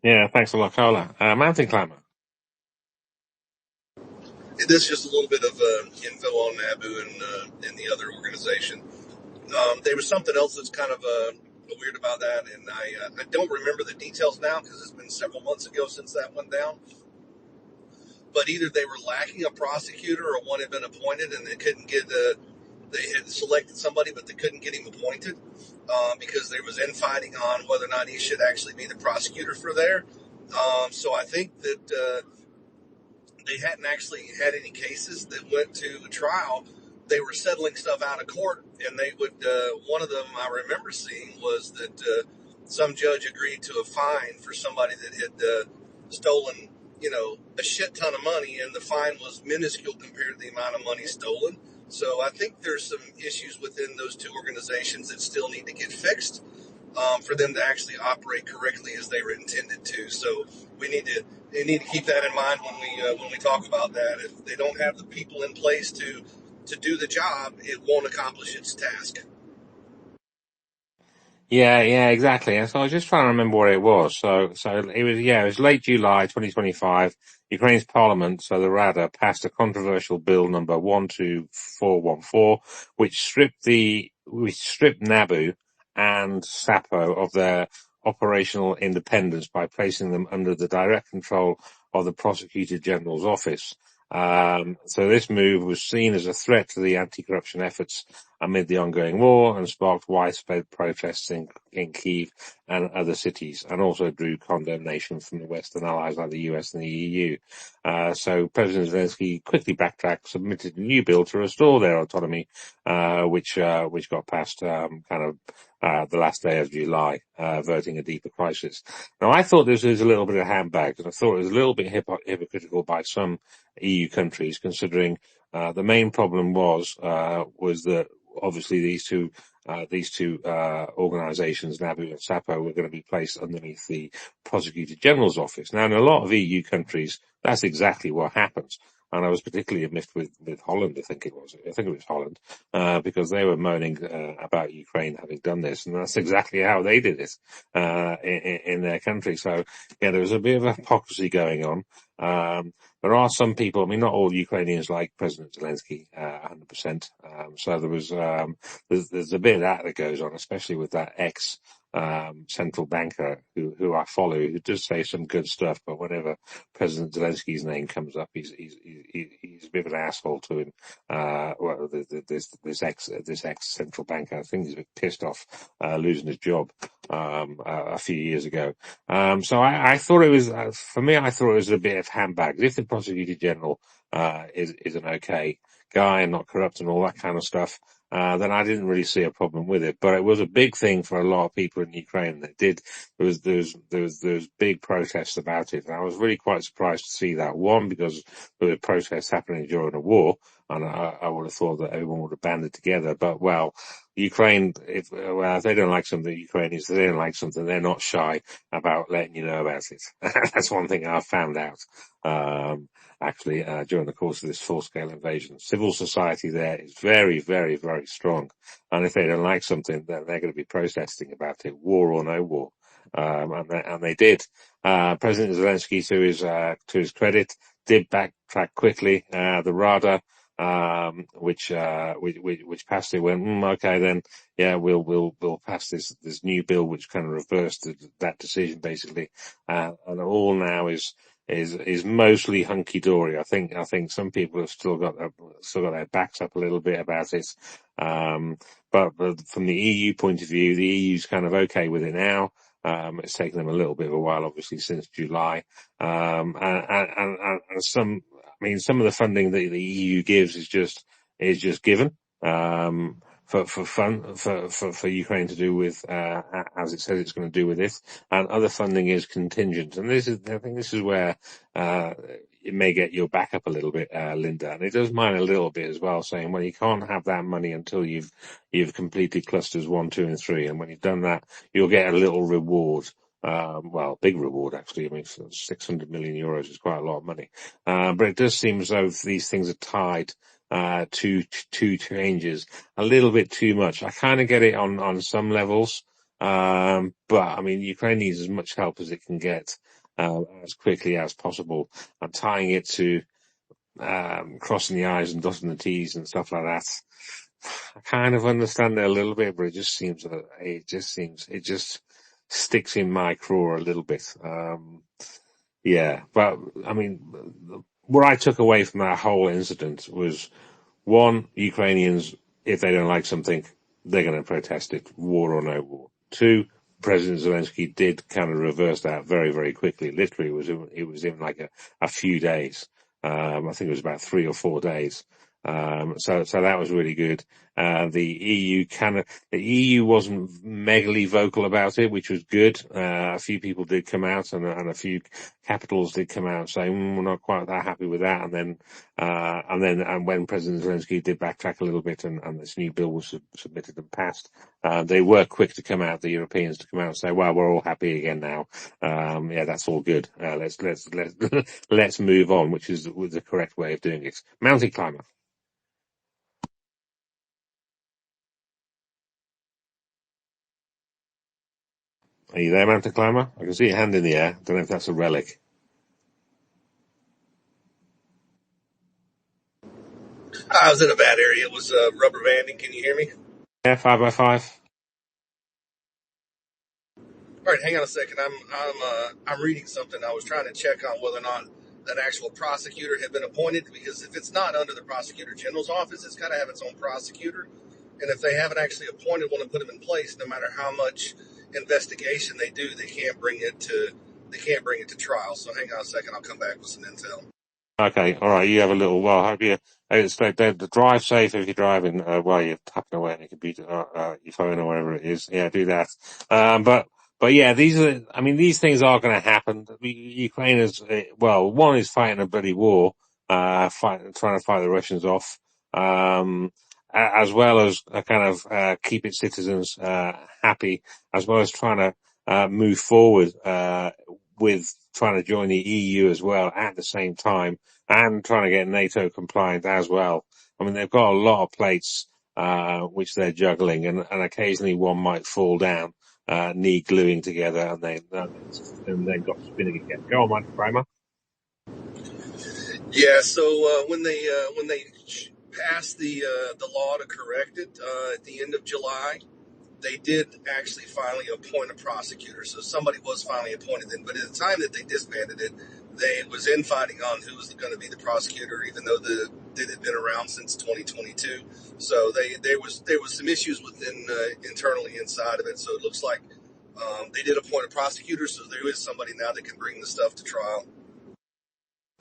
Yeah, thanks a lot, Carla. Mountain Climber. This is just a little bit of info on NABU and the other organization. There was something else that's kind of weird about that, and I don't remember the details now because it's been several months ago since that went down. But either they were lacking a prosecutor or one had been appointed and they couldn't get they had selected somebody but they couldn't get him appointed because there was infighting on whether or not he should actually be the prosecutor for there. So I think that they hadn't actually had any cases that went to trial. They were settling stuff out of court, and they would. One of them I remember seeing was that some judge agreed to a fine for somebody that had stolen, a shit ton of money, and the fine was minuscule compared to the amount of money stolen. So I think there's some issues within those two organizations that still need to get fixed for them to actually operate correctly as they were intended to. So we need to keep that in mind when we talk about that. If they don't have the people in place to do the job, it won't accomplish its task. Yeah, exactly. And so I was just trying to remember what it was. So it was late July 2025. Ukraine's parliament, so the Rada, passed a controversial bill number 12414, which stripped NABU and SAPO of their operational independence by placing them under the direct control of the Prosecutor General's office. So this move was seen as a threat to the anti-corruption efforts amid the ongoing war and sparked widespread protests in Kyiv and other cities, and also drew condemnation from the Western allies like the US and the EU. So President Zelensky quickly backtracked, submitted a new bill to restore their autonomy, which got passed the last day of July, averting a deeper crisis. Now, I thought this was a little bit of handbag, and I thought it was a little bit hypocritical by some EU countries, considering the main problem was that obviously these two organisations, NABU and SAPO, were going to be placed underneath the Prosecutor General's office. Now, in a lot of EU countries, that's exactly what happens. And I was particularly miffed with Holland, I think it was Holland, because they were moaning about Ukraine having done this, and that's exactly how they did it in their country. So, yeah, there was a bit of hypocrisy going on. There are some people, I mean, not all Ukrainians like President Zelensky, 100%. So there's a bit of that goes on, especially with that central banker who I follow, who does say some good stuff, but whenever President Zelensky's name comes up, he's a bit of an asshole to him. This ex central banker, I think he's a bit pissed off, losing his job, a few years ago. So I thought it was, for me, I thought it was a bit of handbags. If the Prosecutor General, is an okay guy and not corrupt and all that kind of stuff, then I didn't really see a problem with it. But it was a big thing for a lot of people in Ukraine. There was big protests about it, and I was really quite surprised to see that. One, because there were protests happening during a war, and I would have thought that everyone would have banded together. But Ukraine, if they don't like something, Ukrainians, they don't like something, they're not shy about letting you know about it. That's one thing I've found out. Actually, during the course of this full-scale invasion. Civil society there is very, very, very strong. And if they don't like something, then they're going to be protesting about it, war or no war. and they did. President Zelensky, to his credit, did backtrack quickly. The Rada, which passed it, went, okay, then, yeah, we'll pass this new bill, which kind of reversed that decision, basically. And all now is mostly hunky dory. I think some people have still got their backs up a little bit about it. But from the EU point of view, the EU's kind of okay with it now. It's taken them a little bit of a while, obviously, since July. And some of the funding that the EU gives is just given, for Ukraine to do with, as it says it's going to do with it. And other funding is contingent. And I think this is where, it may get your back up a little bit, Linda. And it does mine a little bit as well, saying, well, you can't have that money until you've completed clusters 1, 2, and 3. And when you've done that, you'll get a little reward. Big reward, actually. I mean, 600 million euros is quite a lot of money. But it does seem as though these things are tied, to changes a little bit too much. I kind of get it on some levels. But I mean, Ukraine needs as much help as it can get, as quickly as possible. And tying it to, crossing the I's and dotting the T's and stuff like that. I kind of understand it a little bit, but it just sticks in my craw a little bit. Yeah, but I mean, what I took away from that whole incident was, one, Ukrainians, if they don't like something, they're going to protest it, war or no war. Two, President Zelensky did kind of reverse that very, very quickly. Literally, it was in like a few days. I think it was about 3 or 4 days. So that was really good. The EU wasn't megally vocal about it, which was good. A few people did come out, and a few capitals did come out saying, we're not quite that happy with that. And when President Zelensky did backtrack a little bit, and this new bill was submitted and passed, they were quick to come out, the Europeans, to come out and say, well, we're all happy again now. Yeah, that's all good. Let's move on, which is the correct way of doing it. Mountain climber. Are you there, mountain climber? I can see your hand in the air. Don't know if that's a relic. I was in a bad area. It was rubber banding. Can you hear me? Yeah, 5x5. All right, hang on a second. I'm reading something. I was trying to check on whether or not an actual prosecutor had been appointed, because if it's not under the prosecutor general's office, it's got to have its own prosecutor. And if they haven't actually appointed one and put him in place, no matter how much investigation they do, they can't bring it to trial. So hang on a second. I'll come back with some intel. Okay, all right. You have a little. Well, hope you. The drive safe if you're driving while you're tapping away on your computer, your phone, or whatever it is. Yeah, do that. But yeah, these things are going to happen. Ukraine is, one is fighting a bloody war, trying to fight the Russians off, as well as kind of keep its citizens happy, as well as trying to move forward with trying to join the EU as well at the same time, and trying to get NATO compliant as well. I mean, they've got a lot of plates, which they're juggling, and occasionally one might fall down, need gluing together, and then got spinning again. Go on, Mike Primer. Yeah. So when they passed the law to correct it at the end of July, they did actually finally appoint a prosecutor. So somebody was finally appointed then. But at the time that they disbanded it, they was infighting on who was going to be the prosecutor, even though it had been around since 2022. So there was some issues within internally inside of it. So it looks like they did appoint a prosecutor. So there is somebody now that can bring the stuff to trial.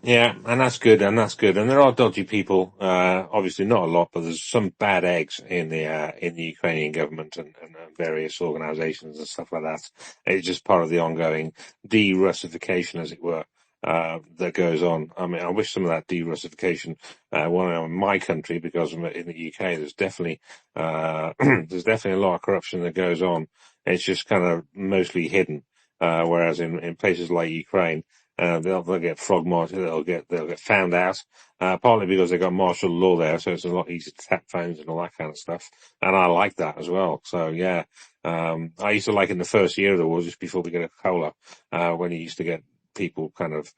Yeah, and that's good, and there are dodgy people, obviously not a lot, but there's some bad eggs in the Ukrainian government and various organizations and stuff like that. It's just part of the ongoing de-Russification, as it were, that goes on. I mean, I wish some of that de-Russification, went on in my country, because in the UK there's definitely, there's definitely a lot of corruption that goes on. It's just kind of mostly hidden, whereas in places like Ukraine, they'll get frog marched, they'll get found out, partly because they've got martial law there, so it's a lot easier to tap phones and all that kind of stuff. And I like that as well. So yeah, I used to like in the first year of the war, just before we get a cola, when you used to get people kind of,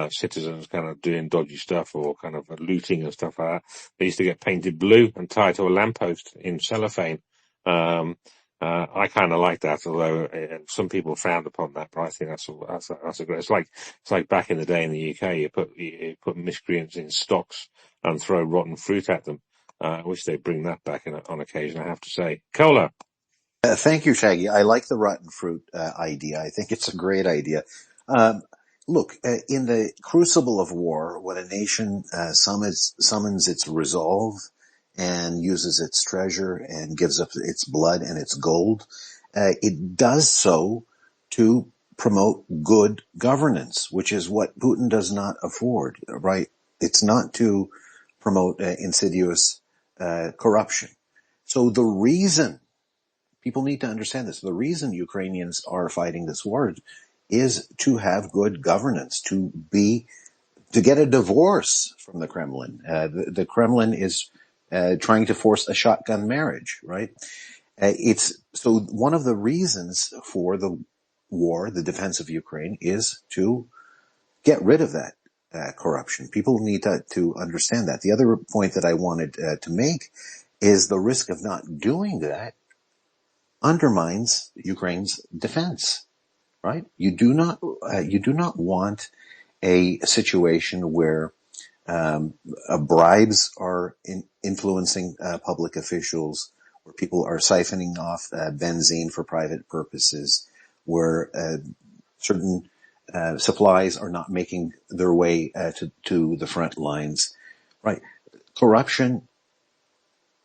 citizens kind of doing dodgy stuff or kind of looting and stuff like that. They used to get painted blue and tied to a lamppost in cellophane. I kind of like that, although some people frowned upon that, but I think that's a great, it's like back in the day in the UK, you put miscreants in stocks and throw rotten fruit at them. I wish they'd bring that back on occasion, I have to say. Cola. Thank you, Shaggy. I like the rotten fruit idea. I think it's a great idea. Um, Look, in the crucible of war, when a nation summons its resolve and uses its treasure and gives up its blood and its gold, it does so to promote good governance, which is what Putin does not afford, right? It's not to promote insidious corruption. So the reason people need to understand this. The reason Ukrainians are fighting this war is to have good governance, to get a divorce from the Kremlin. The Kremlin is trying to force a shotgun marriage, right? It's so one of the reasons for the war, the defense of Ukraine, is to get rid of that corruption. People need to understand that. The other point that I wanted to make is the risk of not doing that undermines Ukraine's defense, right? You do not want a situation where bribes are influencing public officials, where people are siphoning off benzene for private purposes, where certain supplies are not making their way to the front lines, right? Corruption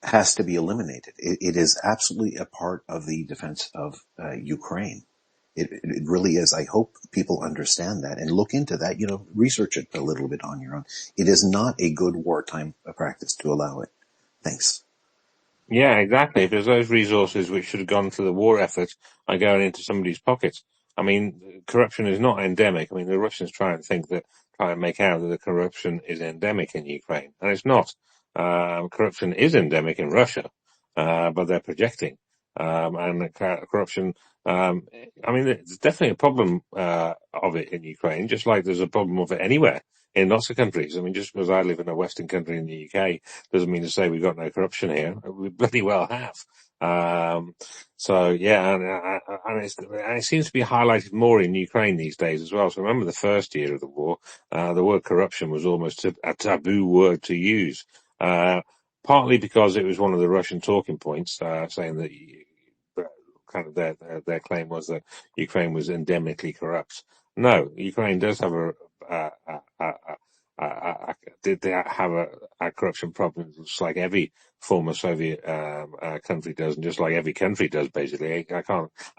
has to be eliminated. It is absolutely a part of the defense of Ukraine. It really is. I hope people understand that and look into that. Research it a little bit on your own. It is not a good wartime practice to allow it. Thanks. Yeah, exactly. If there's those resources which should have gone to the war effort are going into somebody's pockets. I mean, corruption is not endemic. I mean, the Russians try and make out that the corruption is endemic in Ukraine, and it's not. Corruption is endemic in Russia, but they're projecting. And corruption, I mean, there's definitely a problem, of it in Ukraine, just like there's a problem of it anywhere in lots of countries. I mean, just because I live in a Western country in the UK doesn't mean to say we've got no corruption here. We bloody well have. So yeah, and it seems to be highlighted more in Ukraine these days as well. So remember the first year of the war, the word corruption was almost a taboo word to use. Partly because it was one of the Russian talking points, saying that kind of their claim was that Ukraine was endemically corrupt. No, Ukraine does have did they have a corruption problem, just like every former Soviet country does, and just like every country does, basically. I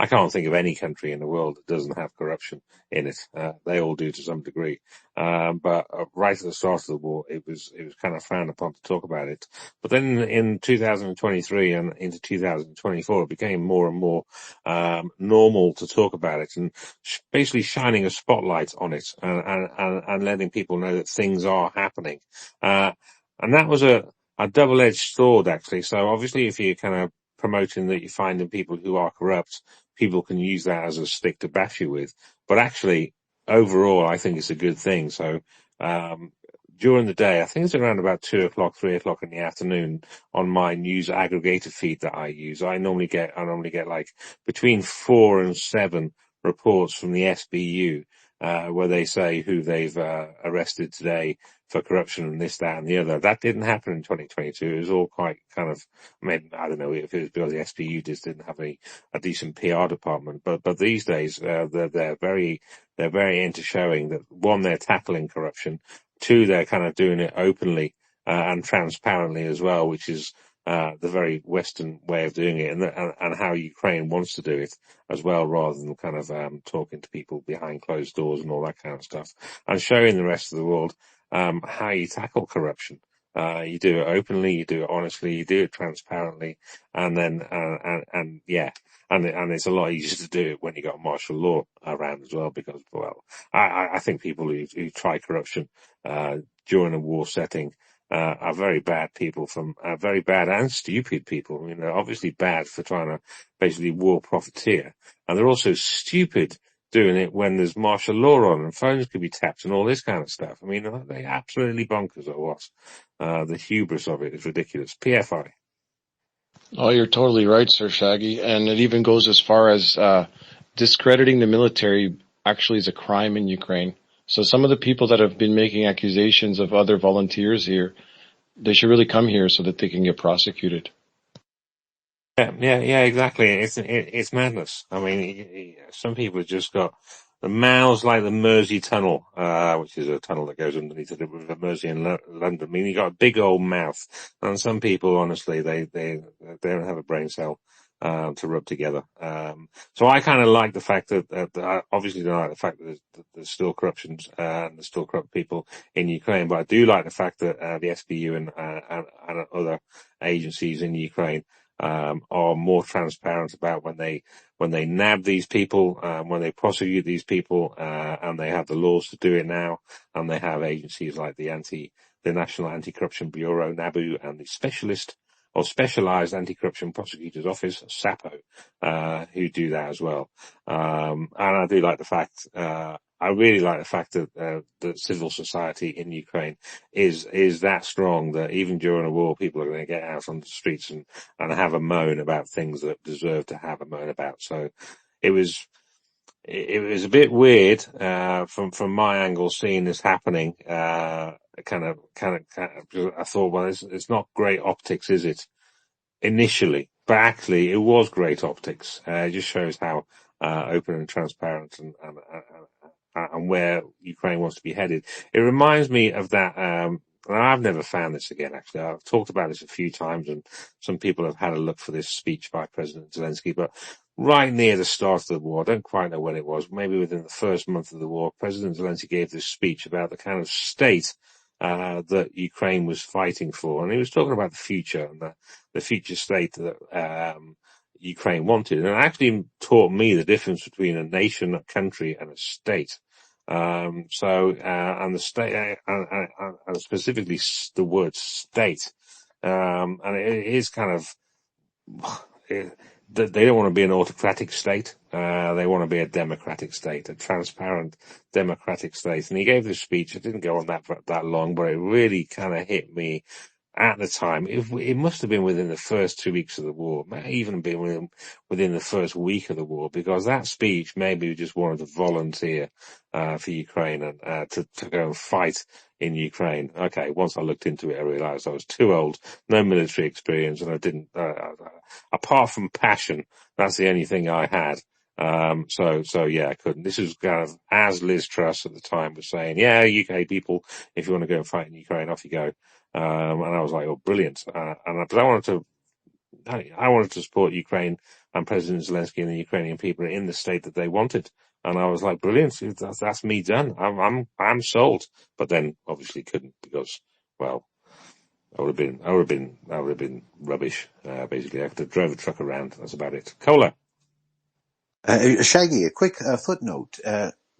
can't think of any country in the world that doesn't have corruption in it. They all do to some degree. But right at the start of the war, it was kind of frowned upon to talk about it. But then in 2023 and into 2024, it became more and more normal to talk about it, and basically shining a spotlight on it and letting people know that things are happening. And that was a double-edged sword, actually. So obviously, if you're kind of promoting that you're finding people who are corrupt, people can use that as a stick to bash you with. But actually, overall, I think it's a good thing. So, during the day, I think it's around about 2 o'clock, 3 o'clock in the afternoon on my news aggregator feed that I use. I normally get like between 4 and 7 reports from the SBU, where they say who they've, arrested today for corruption and this, that and the other. That didn't happen in 2022. It was all quite kind of, I mean, I don't know if it was because the SBU just didn't have a decent PR department, but these days, they're very into showing that, one, they're tackling corruption, two, they're kind of doing it openly, and transparently as well, which is, the very Western way of doing it, and how Ukraine wants to do it as well, rather than kind of, talking to people behind closed doors and all that kind of stuff, and showing the rest of the world, how you tackle corruption. You do it openly, you do it honestly, you do it transparently, and then, and yeah. and it's a lot easier to do it when you got martial law around as well, because, well, I think people who try corruption, during a war setting, are very bad people very bad and stupid people. You know, obviously bad for trying to basically war profiteer. And they're also stupid doing it when there's martial law on and phones could be tapped and all this kind of stuff. I mean, they absolutely bonkers at what. The hubris of it is ridiculous. PFI. Oh, you're totally right, Sir Shaggy. And it even goes as far as discrediting the military actually is a crime in Ukraine. So some of the people that have been making accusations of other volunteers here, they should really come here so that they can get prosecuted. Yeah, exactly. It's madness. I mean, some people have just got the mouths like the Mersey Tunnel, which is a tunnel that goes underneath the River Mersey in London. I mean, you got a big old mouth, and some people, honestly, they don't have a brain cell to rub together. So I kind of like the fact that I obviously don't like the fact that there's still corruptions and there's still corrupt people in Ukraine, but I do like the fact that the SBU and other agencies in Ukraine are more transparent about when they nab these people, when they prosecute these people, and they have the laws to do it now, and they have agencies like the National Anti-Corruption Bureau, NABU, and the Specialized Anti-Corruption Prosecutor's Office, SAPO, who do that as well. And I do like the fact, I really like the fact that civil society in Ukraine is that strong that even during a war, people are going to get out on the streets and have a moan about things that deserve to have a moan about. So it was a bit weird, from my angle, seeing this happening, kind of, I thought, well, it's not great optics, is it? Initially, but actually it was great optics. It just shows how open and transparent and where Ukraine wants to be headed. It reminds me of that. And I've never found this again. Actually, I've talked about this a few times, and some people have had a look for this speech by President Zelensky. But right near the start of the war, I don't quite know when it was. Maybe within the first month of the war, President Zelensky gave this speech about the kind of state that Ukraine was fighting for, and he was talking about the future and the future state that Ukraine wanted, and it actually taught me the difference between a nation, a country, and a state. And the state, and specifically the word state, and it is kind of, they don't want to be an autocratic state. They want to be a democratic state, a transparent democratic state. And he gave this speech. It didn't go on that long, but it really kind of hit me at the time. It must have been within the first 2 weeks of the war, it may even been within the first week of the war, because that speech made me just wanted to volunteer for Ukraine and to go and fight in Ukraine. Okay, once I looked into it, I realized I was too old, no military experience, and I didn't, apart from passion, that's the only thing I had. So yeah, I couldn't. This was kind of, as Liz Truss at the time was saying, yeah, UK people, if you want to go and fight in Ukraine, off you go. And I was like, oh, brilliant. But I wanted to support Ukraine and President Zelensky and the Ukrainian people in the state that they wanted. And I was like, brilliant. That's me done. I'm sold. But then obviously couldn't, because, well, I would have been rubbish. Basically, I could have drove a truck around. That's about it. Cola. Shaggy, a quick footnote.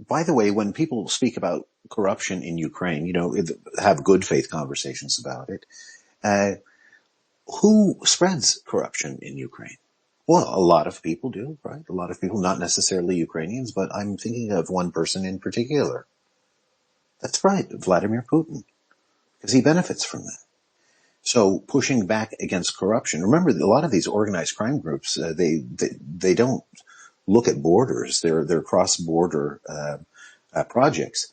By the way, when people speak about corruption in Ukraine, have good faith conversations about it. Who spreads corruption in Ukraine? Well, a lot of people do, right? A lot of people, not necessarily Ukrainians, but I'm thinking of one person in particular. That's right, Vladimir Putin, because he benefits from that. So pushing back against corruption. Remember, a lot of these organized crime groups, they don't look at borders. They're cross-border projects.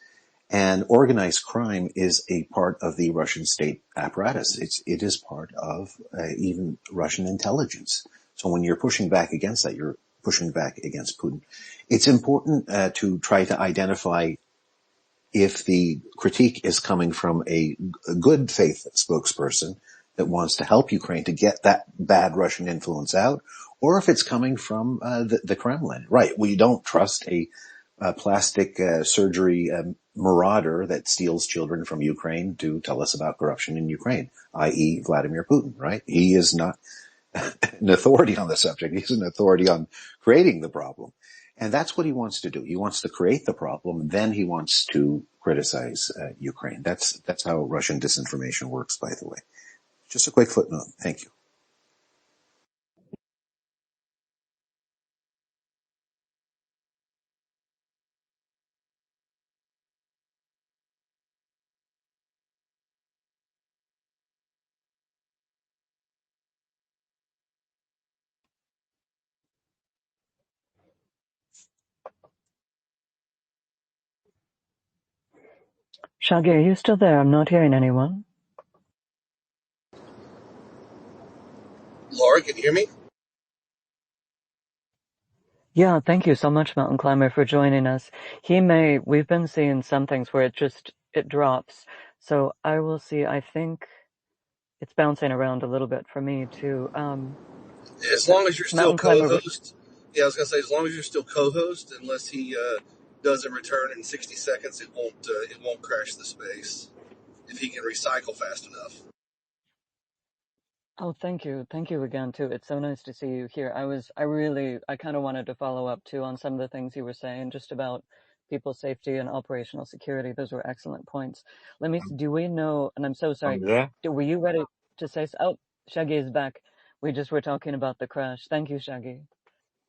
And organized crime is a part of the Russian state apparatus. It is part of even Russian intelligence. So when you're pushing back against that, you're pushing back against Putin. It's important to try to identify if the critique is coming from a good faith spokesperson that wants to help Ukraine to get that bad Russian influence out, or if it's coming from the Kremlin. Right, we don't trust a plastic surgery marauder that steals children from Ukraine to tell us about corruption in Ukraine, i.e. Vladimir Putin, right? He is not an authority on the subject. He's an authority on creating the problem. And that's what he wants to do. He wants to create the problem, then he wants to criticize Ukraine. That's how Russian disinformation works, by the way. Just a quick footnote. Thank you. Shaggy, are you still there? I'm not hearing anyone. Laura, can you hear me? Yeah, thank you so much, Mountain Climber, for joining us. We've been seeing some things where it drops. So I will see. I think it's bouncing around a little bit for me too. As long as you're still Mountain Climber, co-host. Yeah, I was gonna say as long as you're still co-host, unless he doesn't return in 60 seconds, it won't crash the space if he can recycle fast enough. oh, thank you. Thank you again too. It's so nice to see you here. I kind of wanted to follow up too on some of the things you were saying just about people's safety and operational security. Those were excellent points. Do we know, and I'm so sorry, I'm there. were you ready to say, oh, Shaggy is back. We just were talking about the crash. Thank you, Shaggy.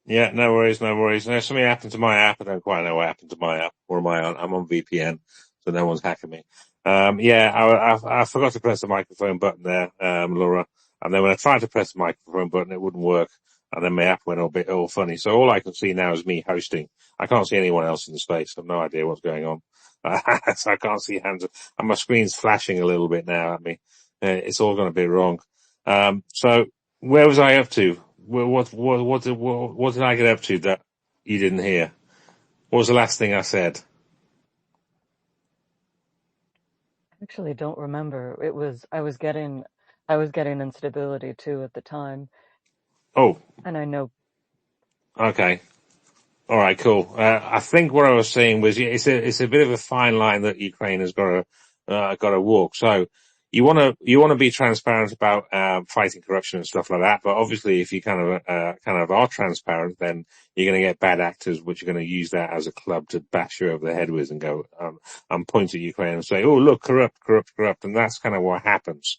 Yeah, no worries, no worries. No, something happened to my app. I don't quite know what happened to my app. Or am I on? I'm on VPN, so no one's hacking me. Yeah, I forgot to press the microphone button there, Laura. And then when I tried to press the microphone button, it wouldn't work. And then my app went all funny. So all I can see now is me hosting. I can't see anyone else in the space. I've no idea what's going on. So I can't see hands. And my screen's flashing a little bit now at me. It's all going to be wrong. So where was I up to? What did I get up to that you didn't hear? What was the last thing I said? I actually don't remember. I was getting instability too at the time. Oh, And I know, okay. All right, cool. I think what I was saying was it's a bit of a fine line that Ukraine has got to walk. So you want to be transparent about fighting corruption and stuff like that. But obviously, if you kind of are transparent, then you're going to get bad actors, which are going to use that as a club to bash you over the head with and go and point at Ukraine and say, "Oh, look, corrupt, corrupt, corrupt," and that's kind of what happens.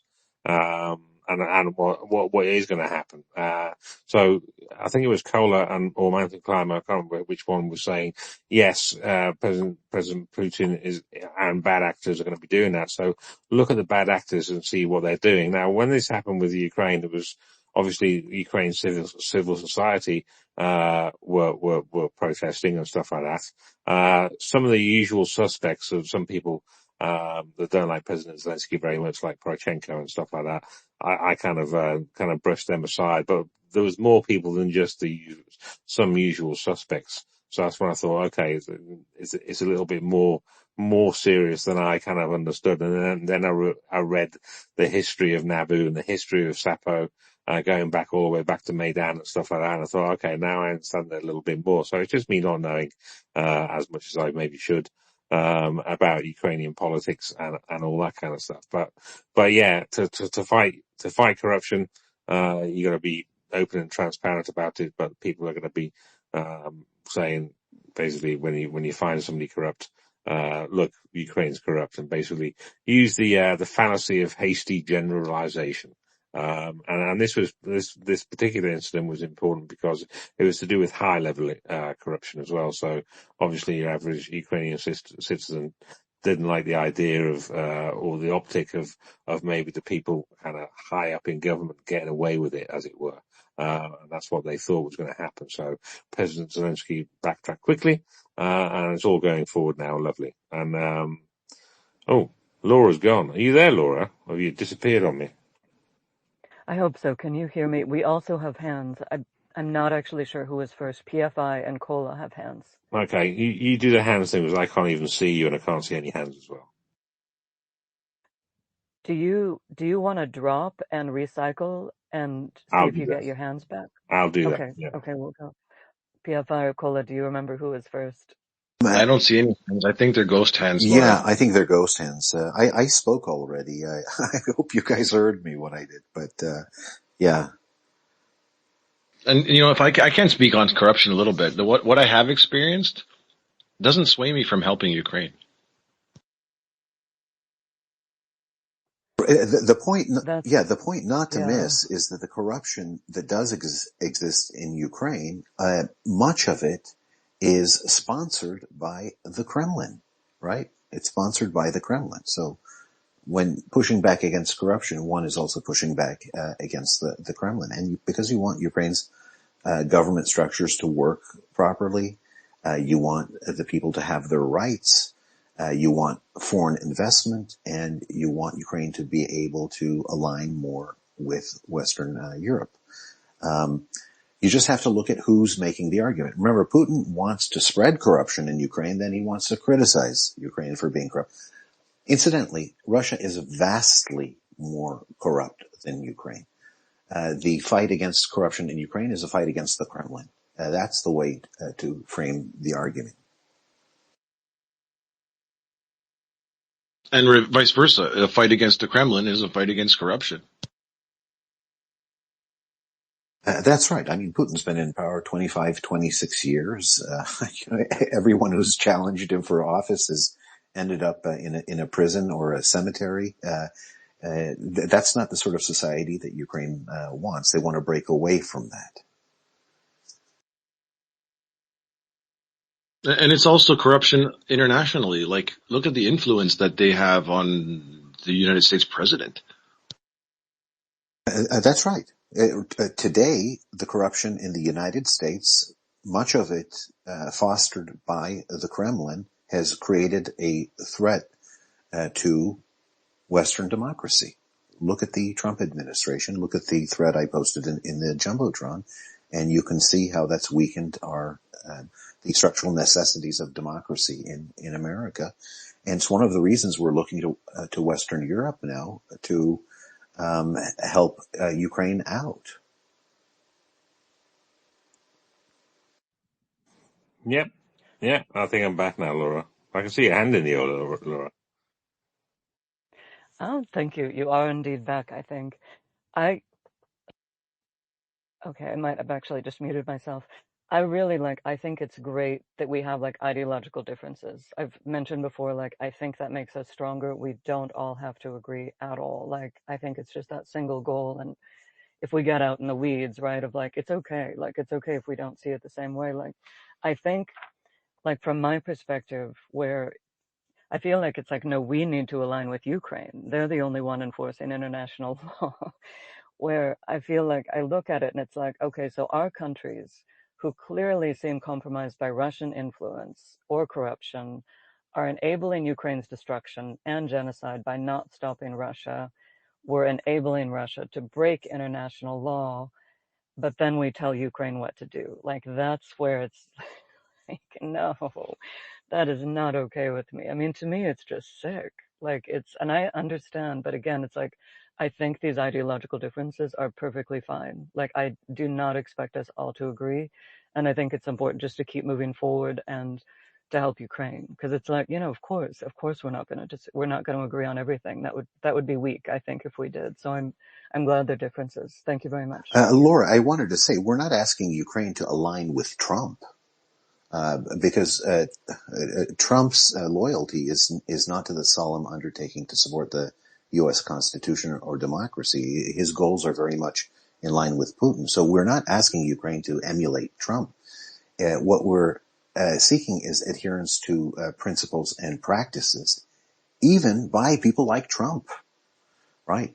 And what is going to happen. So I think it was Kohler or Mountain Climber, I can't remember which one, was saying, yes, President Putin and bad actors are going to be doing that. So look at the bad actors and see what they're doing. Now, when this happened with Ukraine, it was obviously Ukraine's civil society, were protesting and stuff like that. Some of the usual suspects of some people, that don't like President Zelensky very much, like Poroshenko and stuff like that. I kind of brushed them aside, but there was more people than just some usual suspects. So that's when I thought, okay, it's a little bit more serious than I kind of understood. And then I read the history of Nabu and the history of Sapo, going back all the way back to Maidan and stuff like that. And I thought, okay, now I understand that a little bit more. So it's just me not knowing, as much as I maybe should, about Ukrainian politics and all that kind of stuff. But yeah, to fight corruption, you got to be open and transparent about it. But people are going to be saying basically when you find somebody corrupt, look, Ukraine's corrupt, and basically use the fallacy of hasty generalization. And this particular incident was important because it was to do with high level corruption as well. So obviously your average Ukrainian citizen didn't like the idea of or the optic of maybe the people kind of high up in government getting away with it, as it were. And that's what they thought was going to happen. So President Zelensky backtracked quickly, and it's all going forward now. Lovely. And oh, Laura's gone. Are you there, Laura? Or have you disappeared on me? I hope so. Can you hear me? We also have hands. I'm not actually sure who was first. PFI and Cola have hands. Okay, you do the hands thing because I can't even see you and I can't see any hands as well. Do you want to drop and recycle and see I'll if do you that. get your hands back? I'll do that. Okay. Yeah. Okay, we'll go. PFI or Cola, do you remember who was first? I don't see any hands. I think they're ghost hands, Yeah, Laura. I think they're ghost hands. I spoke already. I hope you guys heard me when I did, but yeah. And if I can speak on corruption a little bit, what I have experienced doesn't sway me from helping Ukraine. The point, yeah, That's, the point not to yeah, miss is that the corruption that does exist in Ukraine, much of it is sponsored by the Kremlin, right? It's sponsored by the Kremlin. So when pushing back against corruption, one is also pushing back against the Kremlin. And because you want Ukraine's government structures to work properly, you want the people to have their rights, you want foreign investment, and you want Ukraine to be able to align more with Western Europe. You just have to look at who's making the argument. Remember, Putin wants to spread corruption in Ukraine, then he wants to criticize Ukraine for being corrupt. Incidentally, Russia is vastly more corrupt than Ukraine. The fight against corruption in Ukraine is a fight against the Kremlin. That's the way to frame the argument. And vice versa. A fight against the Kremlin is a fight against corruption. That's right. I mean, Putin's been in power 25, 26 years. Everyone who's challenged him for office has ended up in a prison or a cemetery. That's not the sort of society that Ukraine wants. They want to break away from that. And it's also corruption internationally. Like, look at the influence that they have on the United States president. That's right. Today, the corruption in the United States, much of it fostered by the Kremlin, has created a threat to Western democracy. Look at the Trump administration. Look at the thread I posted in the Jumbotron, and you can see how that's weakened the structural necessities of democracy in America. And it's one of the reasons we're looking to Western Europe now to help Ukraine out. Yep. Yeah, I think I'm back now, Laura. I can see your hand in the air, Laura. oh, thank you. You are indeed back, I think. I, okay, I might have actually just muted myself. I think it's great that we have like ideological differences. I've mentioned before, like, I think that makes us stronger. We don't all have to agree at all. Like, I think it's just that single goal. And if we get out in the weeds, right, of like, it's okay. Like, it's okay if we don't see it the same way. Like, I think, like, from my perspective, where I feel like it's like, no, we need to align with Ukraine. They're the only one enforcing international law. Where I feel like I look at it and it's like, okay, so our countries who clearly seem compromised by Russian influence or corruption are enabling Ukraine's destruction and genocide by not stopping Russia. We're enabling Russia to break international law, but then we tell Ukraine what to do. Like, that's where it's like, no, that is not okay with me. I mean, to me, it's just sick. Like, and I understand, but again, it's like, I think these ideological differences are perfectly fine. Like, I do not expect us all to agree. And I think it's important just to keep moving forward and to help Ukraine. Because it's like, of course, we're not going to agree on everything. That would be weak, I think, if we did. So I'm glad there are differences. Thank you very much. Laura, I wanted to say, we're not asking Ukraine to align with Trump. Because Trump's loyalty is not to the solemn undertaking to support the U.S. Constitution or democracy. His goals are very much in line with Putin. So we're not asking Ukraine to emulate Trump. What we're seeking is adherence to principles and practices, even by people like Trump, right?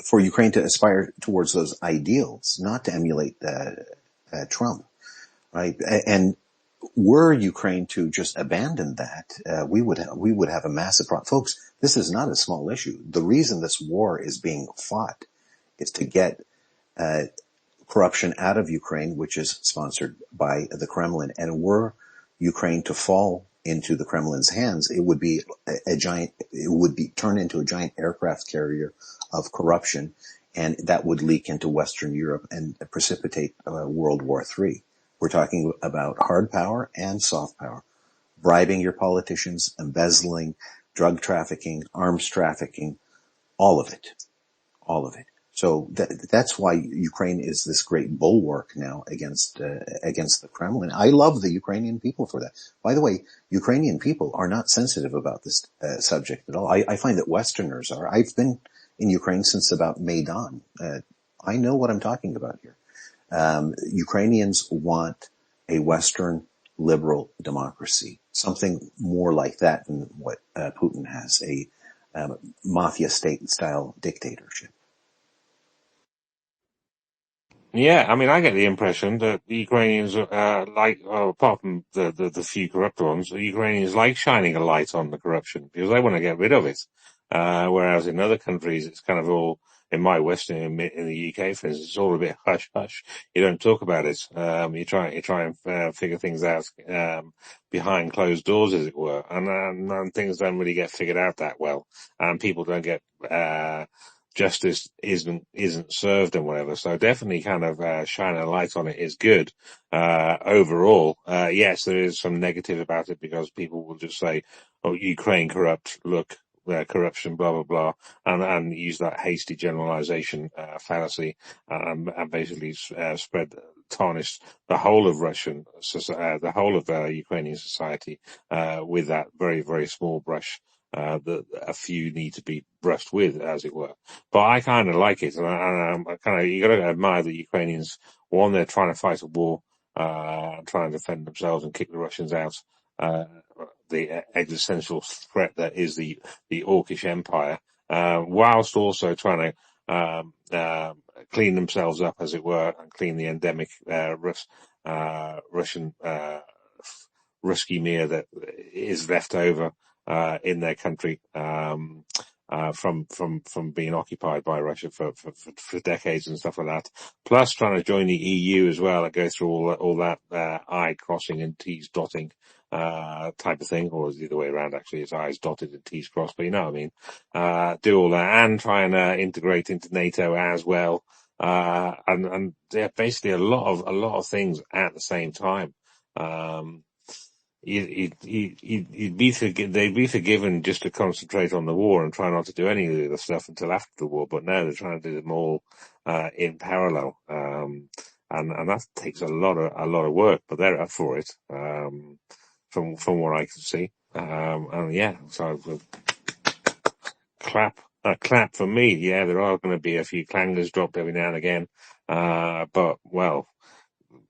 For Ukraine to aspire towards those ideals, not to emulate Trump, right? And were Ukraine to just abandon that, we would have a massive problem. Folks, this is not a small issue. The reason this war is being fought is to get corruption out of Ukraine, which is sponsored by the Kremlin. And were Ukraine to fall into the Kremlin's hands, it would be turned into a giant aircraft carrier of corruption, and that would leak into Western Europe and precipitate World War III. We're talking about hard power and soft power, bribing your politicians, embezzling, drug trafficking, arms trafficking, all of it. So that's why Ukraine is this great bulwark now against the Kremlin. I love the Ukrainian people for that. By the way, Ukrainian people are not sensitive about this subject at all. I find that Westerners are. I've been in Ukraine since about Maidan. I know what I'm talking about here. Ukrainians want a Western liberal democracy, something more like that than what Putin has, a mafia state style dictatorship. Yeah, I mean, I get the impression that the Ukrainians, apart from the few corrupt ones, the Ukrainians like shining a light on the corruption because they want to get rid of it. Whereas in other countries, it's kind of all, in my Western, in the UK, for instance, it's all a bit hush hush. You don't talk about it. You try and figure things out, behind closed doors, as it were. And things don't really get figured out that well. And people don't get, justice isn't served and whatever. So definitely kind of shine a light on it is good. Overall, yes, there is some negative about it because people will just say, "Oh, Ukraine corrupt. Look, corruption, blah blah blah," and use that hasty generalization fallacy and basically tarnish the whole of the whole of Ukrainian society with that very very small brush. That a few need to be brushed with, as it were. But I kind of like it, and I kind of, you got to admire the Ukrainians. One, they're trying to fight a war, trying to defend themselves and kick the Russians out. Uh, the existential threat that is the Orcish Empire, whilst also trying to clean themselves up, as it were, and clean the endemic Russian Ruski Mir that is left over in their country. From being occupied by Russia for decades and stuff like that. Plus trying to join the EU as well and go through all that I crossing and T's dotting type of thing, or the other way around actually, it's I's dotted and T's crossed, but you know what I mean. Do all that and try and integrate into NATO as well. And yeah, basically a lot of things at the same time. They'd be forgiven just to concentrate on the war and try not to do any of the other stuff until after the war. But now they're trying to do them all in parallel, and that takes a lot of work. But they're up for it, from what I can see. And yeah, so clap for me. Yeah, there are going to be a few clangers dropped every now and again, but well,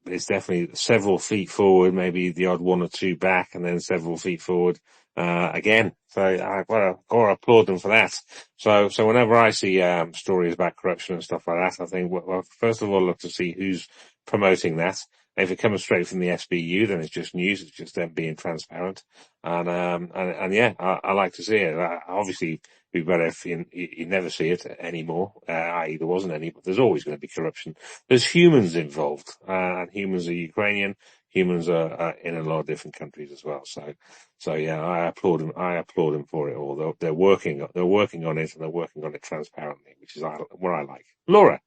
it's definitely several feet forward, maybe the odd one or two back, and then several feet forward again. So I've got to applaud them for that. So whenever I see stories about corruption and stuff like that, I think, well, first of all, look to see who's promoting that. If it comes straight from the SBU, then it's just news. It's just them being transparent. And yeah, I like to see it. Obviously, it'd be better if you never see it anymore, i.e. there wasn't any, but there's always going to be corruption. There's humans involved, and humans are Ukrainian. Humans are in a lot of different countries as well. So yeah, I applaud them. I applaud them for it all. They're working on it, and they're working on it transparently, which is what I like. Laura.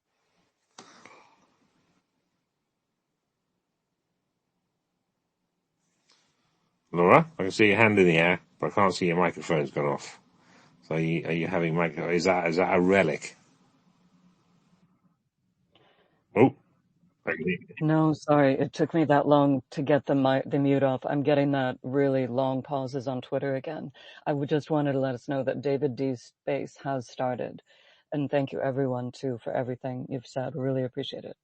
Laura, I can see your hand in the air, but I can't see your microphone's gone off. So are you having micro? Is that a relic? Oh, No, sorry. It took me that long to get the mute off. I'm getting that really long pauses on Twitter again. I would just wanted to let us know that David D's space has started. And thank you everyone too for everything you've said. Really appreciate it.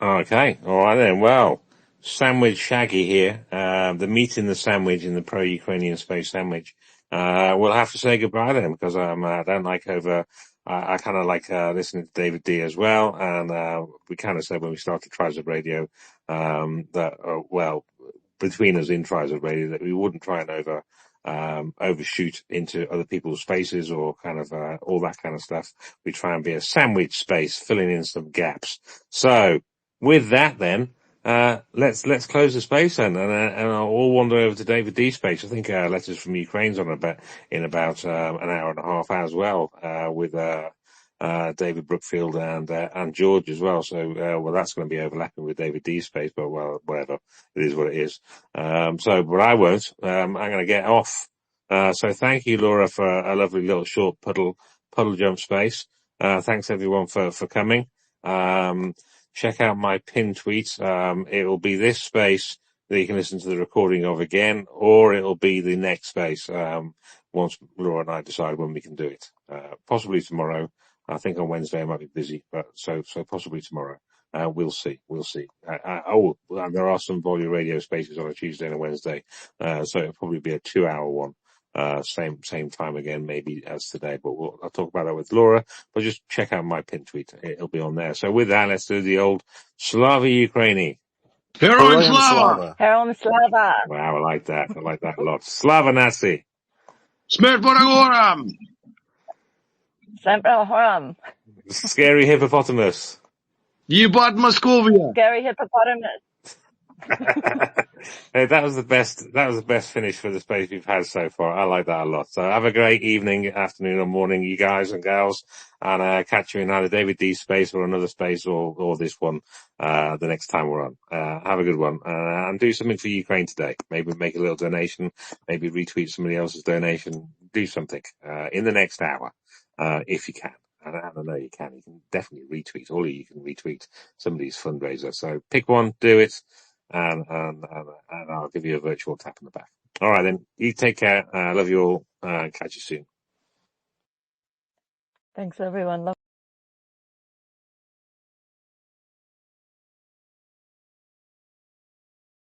okay, all right then. Well, Sandwich Shaggy here. The meat in the sandwich in the pro-Ukrainian space sandwich. We'll have to say goodbye then because I don't like over. I kind of like listening to David D as well, and we kind of said when we started Tryzub Radio that well, between us in Tryzub Radio that we wouldn't try and overshoot into other people's spaces or kind of all that kind of stuff. We try and be a sandwich space, filling in some gaps. So with that, then let's close the space then, and I'll all wander over to David D space. I think Letters from Ukraine's on in about an hour and a half as well with David Brookfield and George as well. So well, that's going to be overlapping with David D's space, but well, whatever, it is what it is. But I won't. I'm going to get off. So thank you, Laura, for a lovely little short puddle jump space. Thanks everyone for coming. Check out my pinned tweet. It will be this space that you can listen to the recording of again, or it'll be the next space, once Laura and I decide when we can do it. Possibly tomorrow. I think on Wednesday I might be busy, but so possibly tomorrow. We'll see. And there are some volume radio spaces on a Tuesday and a Wednesday, so it'll probably be a 2-hour one. Same time again, maybe as today, but I'll talk about that with Laura. But just check out my pin tweet; it'll be on there. So with that, let's do the old Slava Ukraini. Heroin Heroyam Slava! Slava. Herom Slava! Wow, I like that. I like that a lot. Slava Nazi. Smert Boragoram! Sempre Horam! Scary hippopotamus. Yebat Moskovia! Scary hippopotamus! Hey, that was the best finish for the space we've had so far. I like that a lot. So have a great evening, afternoon, or morning, you guys and gals, and catch you in either David D's space or another space or this one the next time we're on. Have a good one, and do something for Ukraine today. Maybe make a little donation, maybe retweet somebody else's donation. Do something in the next hour if you can. And I know you can. You can definitely retweet. All of you can retweet somebody's fundraiser. So pick one, do it. And I'll give you a virtual tap in the back. All right, then. You take care. Love you all. Catch you soon. Thanks, everyone.